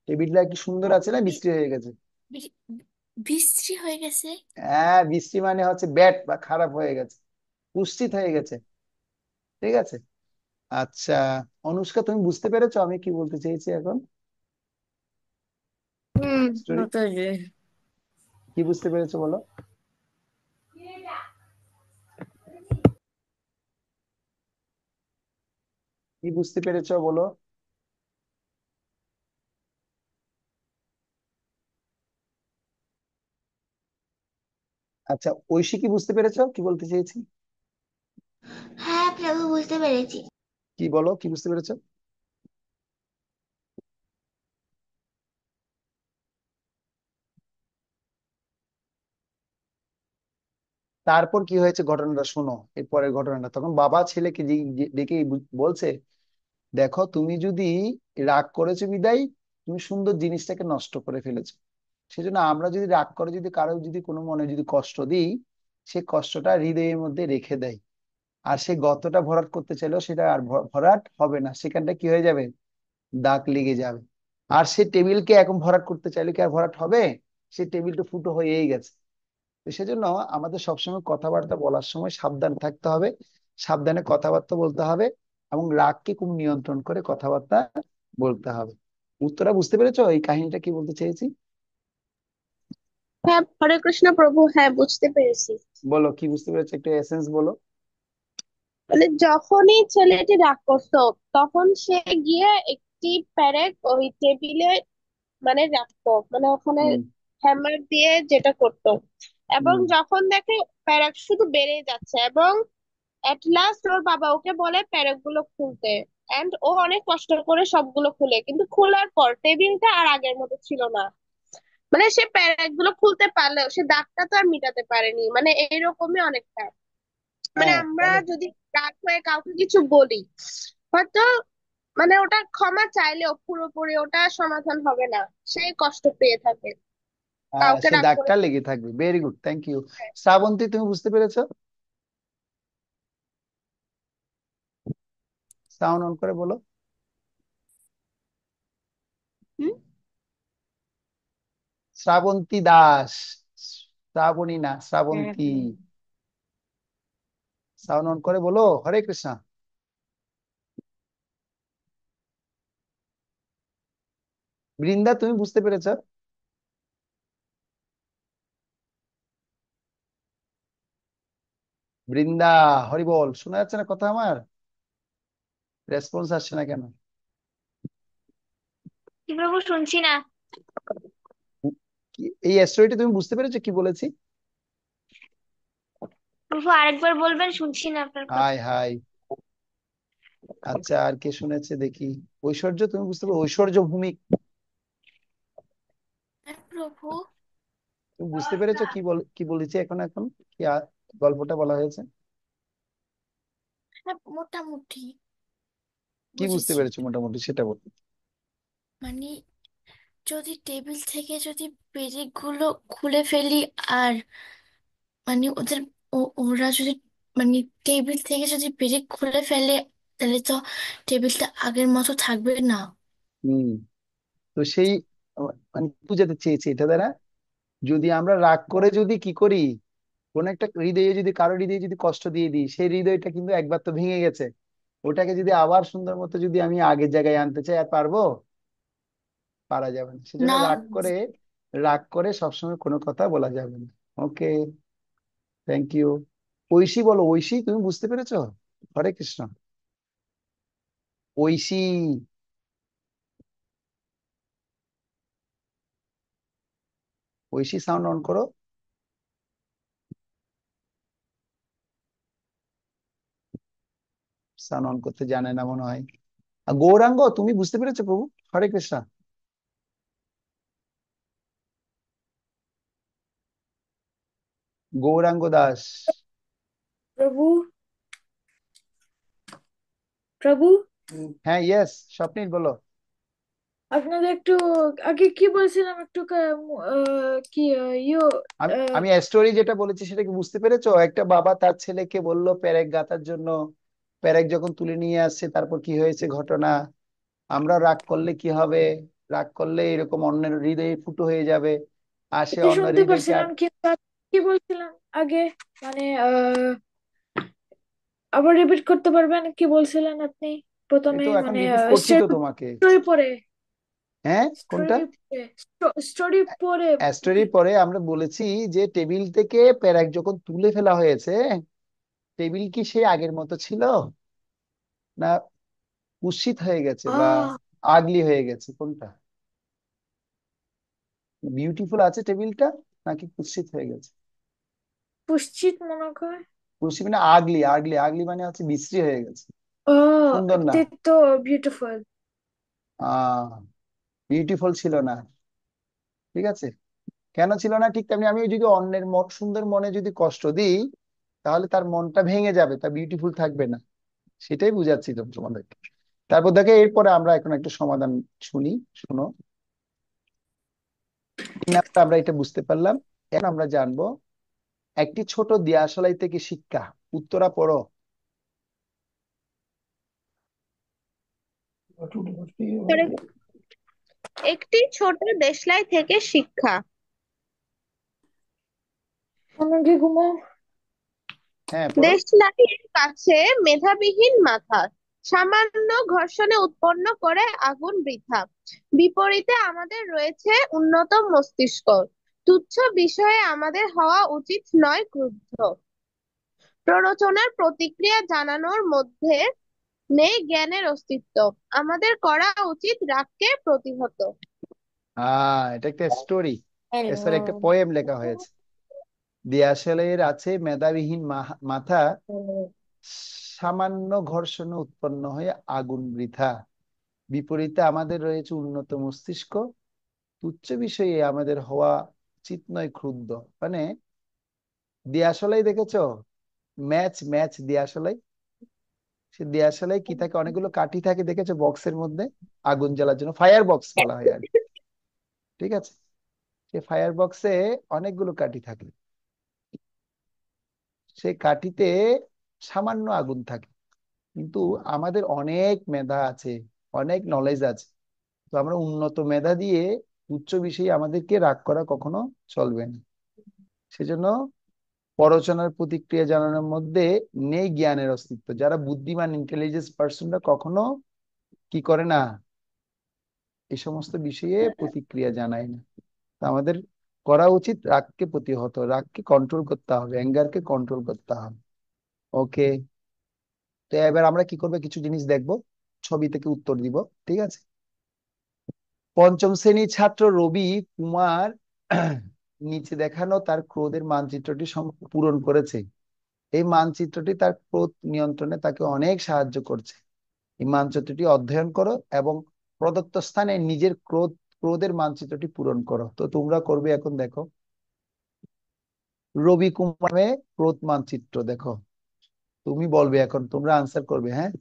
টেবিলটা কি সুন্দর আছে না বি- বিশ্রী হয়ে গেছে? বি- বিশ্রী হয়ে গেছে। হ্যাঁ, বিশ্রী মানে হচ্ছে ব্যাড বা খারাপ হয়ে গেছে, কুৎসিত হয়ে গেছে। ঠিক আছে? আচ্ছা, অনুষ্কা তুমি বুঝতে পেরেছো আমি কি বলতে চেয়েছি এখন? স্টোরি মাতাজি। কি বুঝতে পেরেছো বলো? কি বুঝতে পেরেছো বলো? আচ্ছা, ঐশী কি বুঝতে পেরেছো কি বলতে চেয়েছি? হ্যাঁ প্রভু, বুঝতে পেরেছি। কি বলো, কি বুঝতে পেরেছো? তারপর কি হয়েছে ঘটনাটা শোনো, এর পরের ঘটনাটা। তখন বাবা ছেলেকে ডেকে বলছে, দেখো তুমি যদি রাগ করেছো বিদায় তুমি সুন্দর জিনিসটাকে নষ্ট করে ফেলেছো। সেজন্য আমরা যদি রাগ করে যদি কারো যদি কোনো মনে যদি কষ্ট দিই, সে কষ্টটা হৃদয়ের মধ্যে রেখে দেয়। আর সে গর্তটা ভরাট করতে চাইলেও সেটা আর ভরাট হবে না, সেখানটা কি হয়ে যাবে, দাগ লেগে যাবে। আর সে টেবিলকে এখন ভরাট করতে চাইলে কি আর ভরাট হবে? সে টেবিলটা ফুটো হয়েই গেছে। তো সেজন্য আমাদের সবসময় কথাবার্তা বলার সময় সাবধান থাকতে হবে, সাবধানে কথাবার্তা বলতে হবে, এবং রাগকে খুব নিয়ন্ত্রণ করে কথাবার্তা বলতে হবে। উত্তরা বুঝতে পেরেছো এই কাহিনীটা কি বলতে চেয়েছি? হ্যাঁ, হরে কৃষ্ণ প্রভু, হ্যাঁ বুঝতে পেরেছি। বলো কি বুঝতে পেরেছো, একটু এসেন্স বলো। মানে যখনই ছেলেটি রাগ করতো, তখন সে গিয়ে একটি প্যারেক ওই টেবিলে মানে রাখতো, মানে ওখানে হুম। হ্যামার দিয়ে যেটা করতো। এবং হুম। যখন দেখে প্যারেক শুধু বেড়েই যাচ্ছে, এবং এট লাস্ট ওর বাবা ওকে বলে প্যারেক গুলো খুলতে। এন্ড ও অনেক কষ্ট করে সবগুলো খুলে, কিন্তু খোলার পর টেবিলটা আর আগের মতো ছিল না। মানে সে প্যারেক গুলো খুলতে পারলেও সে দাগটা তো আর মিটাতে পারেনি, মানে এইরকমই অনেকটা। মানে হ্যাঁ, আমরা তাহলে যদি রাগ হয়ে কাউকে কিছু বলি, হয়তো মানে ওটা ক্ষমা চাইলেও পুরোপুরি ওটা সমাধান হবে না, সেই কষ্ট পেয়ে থাকে কাউকে সে রাগ করে। দাগটা লেগে থাকবে। Very good, thank you. Shrabanti তুমি বুঝতে পেরেছো? সাউন্ড অন করে বলো। হুম। শ্রাবন্তী দাস, শ্রাবণী না, হ্যাঁ শ্রাবন্তী। প্রভু। সাউন্ড অন করে বলো, হরে কৃষ্ণ। বৃন্দা তুমি বুঝতে পেরেছ? বৃন্দা, হরি বল, শোনা যাচ্ছে না কথা আমার? রেসপন্স আসছে না কেন? কি প্রভু, শুনছি না। এই স্টোরিটা তুমি বুঝতে পেরেছো কি বলেছি? প্রভু আরেকবার বলবেন, শুনছি না আপনার কথা। High high. আচ্ছা, আর কে শুনেছে দেখি? ঐশ্বর্য, তুমি বুঝতে পারো? ঐশ্বর্য ভূমিক, হ্যাঁ প্রভু। তুমি বুঝতে পেরেছো কি বলেছি এখন? এখন কি গল্পটা বলা হয়েছে? হ্যাঁ মোটামুটি কি বুঝতে বুঝেছি। পেরেছো মোটামুটি সেটা বল। মানে যদি টেবিল থেকে যদি পেরেকগুলো খুলে ফেলি, আর মানে ওদের ওরা যদি মানে টেবিল থেকে যদি পেরেক খুলে ফেলে, তাহলে তো টেবিলটা আগের মতো থাকবে না। হম। তো সেই মানে বুঝাতে চেয়েছি এটা দ্বারা, যদি আমরা রাগ করে যদি কি করি, কোন একটা হৃদয়ে যদি কারো হৃদয়ে যদি কষ্ট দিয়ে দিই, সেই হৃদয়টা কিন্তু একবার তো ভেঙে গেছে, ওটাকে যদি আবার সুন্দর মতো যদি আমি আগের জায়গায় আনতে চাই, আর পারবো? পারা যাবে না। সেজন্য না। রাগ করে সবসময় কোনো কথা বলা যাবে না। ওকে, থ্যাংক ইউ। ঐশী বলো, ঐশী তুমি বুঝতে পেরেছো? হরে কৃষ্ণ। ঐশী, ঐশী সাউন্ড অন করো। সাউন্ড অন করতে জানে না মনে হয়। আর গৌরাঙ্গ, তুমি বুঝতে পেরেছো প্রভু? হরে কৃষ্ণ। গৌরাঙ্গ দাস। প্রভু, প্রভু হ্যাঁ, ইয়েস, স্বপ্নিল বলো। আপনাদের একটু আগে কি বলছিলাম, একটু কি আমি আমি স্টোরি যেটা বলেছি সেটা কি বুঝতে পেরেছো? একটা বাবা তার ছেলেকে বললো পেরেক গাঁথার জন্য, পেরেক যখন তুলে নিয়ে আসছে তারপর কি হয়েছে ঘটনা। আমরা রাগ করলে কি হবে? রাগ করলে এরকম অন্যের হৃদয়ে ফুটো হয়ে যাবে, আর সে এটা অন্য শুনতে হৃদয়কে পারছিলাম, কিন্তু আপনি কি বলছিলাম আগে? মানে আবার রিপিট করতে পারবেন? কি বলছিলেন আপনি এই প্রথমে? তো এখন মানে রিপিট করছি তো তোমাকে। স্টোরি পড়ে, হ্যাঁ, কোনটা? স্টোরি পড়ে, স্টোরি পড়ে। স্টোরি পরে আমরা বলেছি যে টেবিল থেকে পেরেক যখন তুলে ফেলা হয়েছে, টেবিল কি সে আগের মতো ছিল, না কুৎসিত হয়ে গেছে বা আহ আগলি হয়ে গেছে? কোনটা? বিউটিফুল আছে টেবিলটা, নাকি কুৎসিত হয়ে গেছে? পুষ্চিত মনে করে। কুৎসিত মানে আগলি, আগলি আগলি মানে হচ্ছে বিশ্রী হয়ে গেছে, ও, সুন্দর না। তো বিউটিফুল। বিউটিফুল ছিল না, ঠিক আছে? কেন ছিল না? ঠিক তেমনি আমি যদি অন্যের সুন্দর মনে যদি কষ্ট দিই, তাহলে তার মনটা ভেঙে যাবে, তা বিউটিফুল থাকবে না। সেটাই বুঝাচ্ছি তো তোমাদেরকে। তারপর দেখে এরপরে আমরা এখন একটু সমাধান শুনি, শুনো। 3 নাম্বার আমরা এটা বুঝতে পারলাম। এখন আমরা জানবো একটি ছোট দিয়াশলাই থেকে শিক্ষা। উত্তরা পড়ো। একটি ছোট দেশলাই থেকে শিক্ষা। আমাকে ঘুমাও। হ্যাঁ, পড়ো। দেশলাইয়ের কাছে মেধাবিহীন মাথা, সামান্য ঘর্ষণে উৎপন্ন করে আগুন বৃথা। বিপরীতে আমাদের রয়েছে উন্নত মস্তিষ্ক, তুচ্ছ বিষয়ে আমাদের হওয়া উচিত নয় ক্রুদ্ধ। প্ররোচনার প্রতিক্রিয়া জানানোর মধ্যে নেই জ্ঞানের অস্তিত্ব। আমাদের করা উচিত রাগকে প্রতিহত। এটা একটা স্টোরি, সরি, একটা পোয়েম লেখা হয়েছে। দিয়াশলাইয়ের আছে মেধাবিহীন মাথা, সামান্য ঘর্ষণে উৎপন্ন হয়ে আগুন বৃথা। বিপরীতে আমাদের রয়েছে উন্নত মস্তিষ্ক, তুচ্ছ বিষয়ে আমাদের হওয়া উচিত নয় ক্রুদ্ধ। মানে দিয়াশলাই দেখেছো? Match match দিয়াশলাই। সে দিয়াশলাই কি থাকে? অনেকগুলো কাঠি থাকে, দেখেছো? বক্সের মধ্যে আগুন জ্বালার জন্য ফায়ার বক্স বলা হয় আর কি। ঠিক আছে, সে ফায়ার বক্সে অনেকগুলো কাঠি থাকে, সেই কাঠিতে সামান্য আগুন থাকে। কিন্তু আমাদের অনেক মেধা আছে, অনেক নলেজ আছে, তো আমরা উন্নত মেধা দিয়ে উচ্চ বিষয়ে আমাদেরকে রাগ করা কখনো চলবে না। সেজন্য পরচনার প্রতিক্রিয়া জানানোর মধ্যে নেই জ্ঞানের অস্তিত্ব। যারা বুদ্ধিমান ইন্টেলিজেন্স পার্সনরা কখনো কি করে না? এই সমস্ত বিষয়ে প্রতিক্রিয়া জানায় না। তো আমাদের করা উচিত রাগকে প্রতিহত, রাগকে কন্ট্রোল করতে হবে, অ্যাঙ্গারকে কন্ট্রোল করতে হবে। ওকে, তো এবার আমরা কি করবো, কিছু জিনিস দেখবো, ছবি থেকে উত্তর দিব। ঠিক আছে, পঞ্চম শ্রেণীর ছাত্র রবি কুমার নিচে দেখানো তার ক্রোধের মানচিত্রটি পূরণ করেছে। এই মানচিত্রটি তার ক্রোধ নিয়ন্ত্রণে তাকে অনেক সাহায্য করছে। এই মানচিত্রটি অধ্যয়ন করো এবং প্রদত্ত স্থানে নিজের ক্রোধের মানচিত্রটি পূরণ করো। তো তোমরা করবে, এখন দেখো রবি কুমারে ক্রোধ মানচিত্র দেখো, তুমি বলবে, এখন তোমরা আনসার করবে। হ্যাঁ,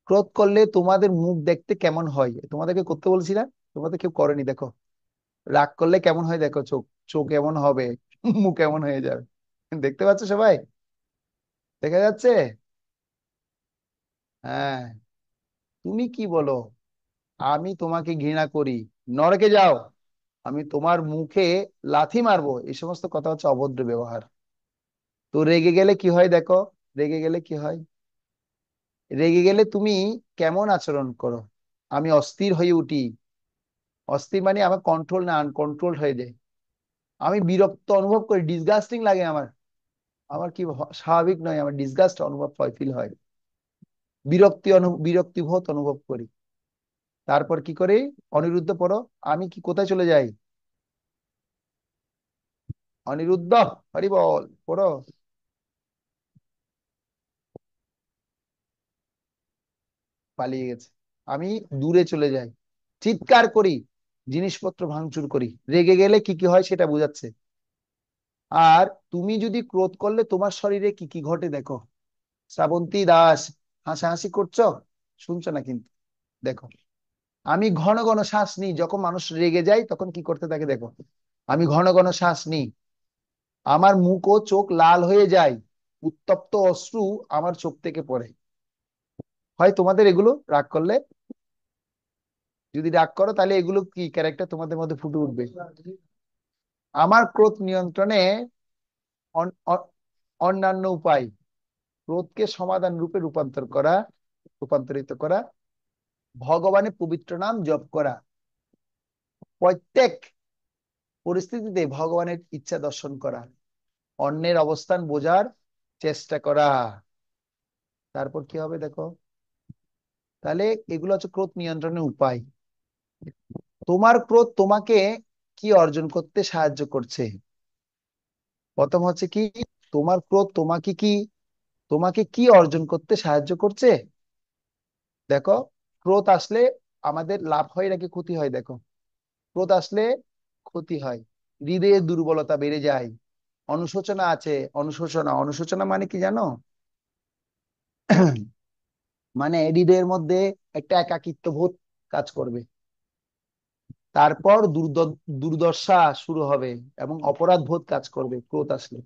ক্রোধ করলে তোমাদের মুখ দেখতে কেমন হয়, তোমাদেরকে করতে বলছি না, তোমাদের কেউ করেনি। দেখো রাগ করলে কেমন হয়, দেখো চোখ, চোখ কেমন হবে, মুখ কেমন হয়ে যাবে, দেখতে পাচ্ছ সবাই, দেখা যাচ্ছে? হ্যাঁ, তুমি কি বলো, আমি তোমাকে ঘৃণা করি, নরকে যাও, আমি তোমার মুখে লাথি মারবো, এই সমস্ত কথা হচ্ছে অভদ্র ব্যবহার। তো রেগে গেলে কি হয় দেখো, রেগে গেলে কি হয়, রেগে গেলে তুমি কেমন আচরণ করো? আমি অস্থির হয়ে উঠি, অস্থির মানে আমার কন্ট্রোল না, আনকন্ট্রোল হয়ে যায়। আমি বিরক্ত অনুভব করি, ডিসগাস্টিং লাগে আমার, আমার কি স্বাভাবিক নয়, আমার ডিসগাস্ট অনুভব হয়, ফিল হয়, বিরক্তিবোধ অনুভব করি। তারপর কি করি, অনিরুদ্ধ পড়ো, আমি কি কোথায় চলে যাই, অনিরুদ্ধ হরি বল পড়ো। পালিয়ে গেছে, আমি দূরে চলে যাই, চিৎকার করি, জিনিসপত্র ভাঙচুর করি। রেগে গেলে কি কি হয় সেটা বোঝাচ্ছে। আর তুমি যদি ক্রোধ করলে তোমার শরীরে কি কি ঘটে দেখো। শ্রাবন্তী দাস হাসাহাসি করছো, শুনছো না কিন্তু, দেখো আমি ঘন ঘন শ্বাস নিই, যখন মানুষ রেগে যায় তখন কি করতে থাকে দেখো, আমি ঘন ঘন শ্বাস নিই, আমার মুখ ও চোখ লাল হয়ে যায়, উত্তপ্ত অশ্রু আমার চোখ থেকে পড়ে। হয় তোমাদের এগুলো রাগ করলে, যদি রাগ করো তাহলে এগুলো কি ক্যারেক্টার তোমাদের মধ্যে ফুটে উঠবে। আমার ক্রোধ নিয়ন্ত্রণে অন্যান্য উপায়, ক্রোধকে সমাধান রূপে রূপান্তরিত করা, ভগবানের পবিত্র নাম জপ করা, প্রত্যেক পরিস্থিতিতে ভগবানের ইচ্ছা দর্শন করা, অন্যের অবস্থান বোঝার চেষ্টা করা। তারপর কি হবে দেখো, তাহলে এগুলো হচ্ছে ক্রোধ নিয়ন্ত্রণের উপায়। তোমার ক্রোধ তোমাকে কি অর্জন করতে সাহায্য করছে? প্রথম হচ্ছে কি, তোমার ক্রোধ তোমাকে কি অর্জন করতে সাহায্য করছে? দেখো, ক্রোধ আসলে আমাদের লাভ হয় নাকি ক্ষতি হয়? দেখো, ক্রোধ আসলে ক্ষতি হয়, হৃদয়ের দুর্বলতা বেড়ে যায়, অনুশোচনা আছে, অনুশোচনা মানে কি জানো? মানে হৃদয়ের মধ্যে একটা একাকিত্ব বোধ কাজ করবে, তারপর দুর্দশা শুরু হবে এবং অপরাধ বোধ কাজ করবে ক্রোধ আসলে।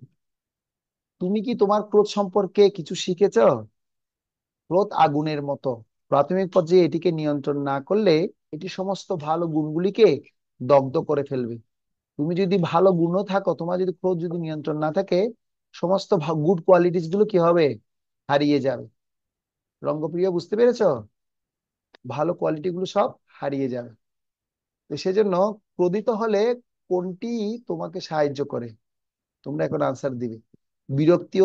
তুমি কি তোমার ক্রোধ সম্পর্কে কিছু শিখেছো? ক্রোধ আগুনের মতো, প্রাথমিক পর্যায়ে এটিকে নিয়ন্ত্রণ না করলে এটি সমস্ত ভালো গুণগুলিকে দগ্ধ করে ফেলবে। তুমি যদি ভালো গুণও থাকো, তোমার যদি ক্রোধ যদি নিয়ন্ত্রণ না থাকে, সমস্ত গুড কোয়ালিটিস গুলো কি হবে, হারিয়ে যাবে। রঙ্গপ্রিয় বুঝতে পেরেছো? ভালো কোয়ালিটি গুলো সব হারিয়ে যাবে। তো সেজন্য ক্রোধিত হলে কোনটি তোমাকে সাহায্য করে, তোমরা এখন আনসার দিবে। বিরক্তি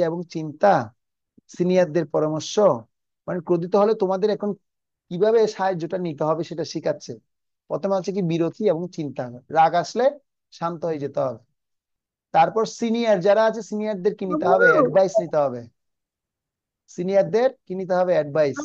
এবং চিন্তা, সিনিয়রদের পরামর্শ, মানে ক্রোধিত হলে তোমাদের এখন কিভাবে সাহায্যটা নিতে হবে সেটা শিখাচ্ছে। প্রথমে হচ্ছে কি বিরতি এবং চিন্তা, রাগ আসলে শান্ত হয়ে যেতে হবে। তারপর সিনিয়র যারা আছে, সিনিয়রদের কি নিতে হবে, অ্যাডভাইস নিতে হবে, সিনিয়রদের কি নিতে হবে, অ্যাডভাইস।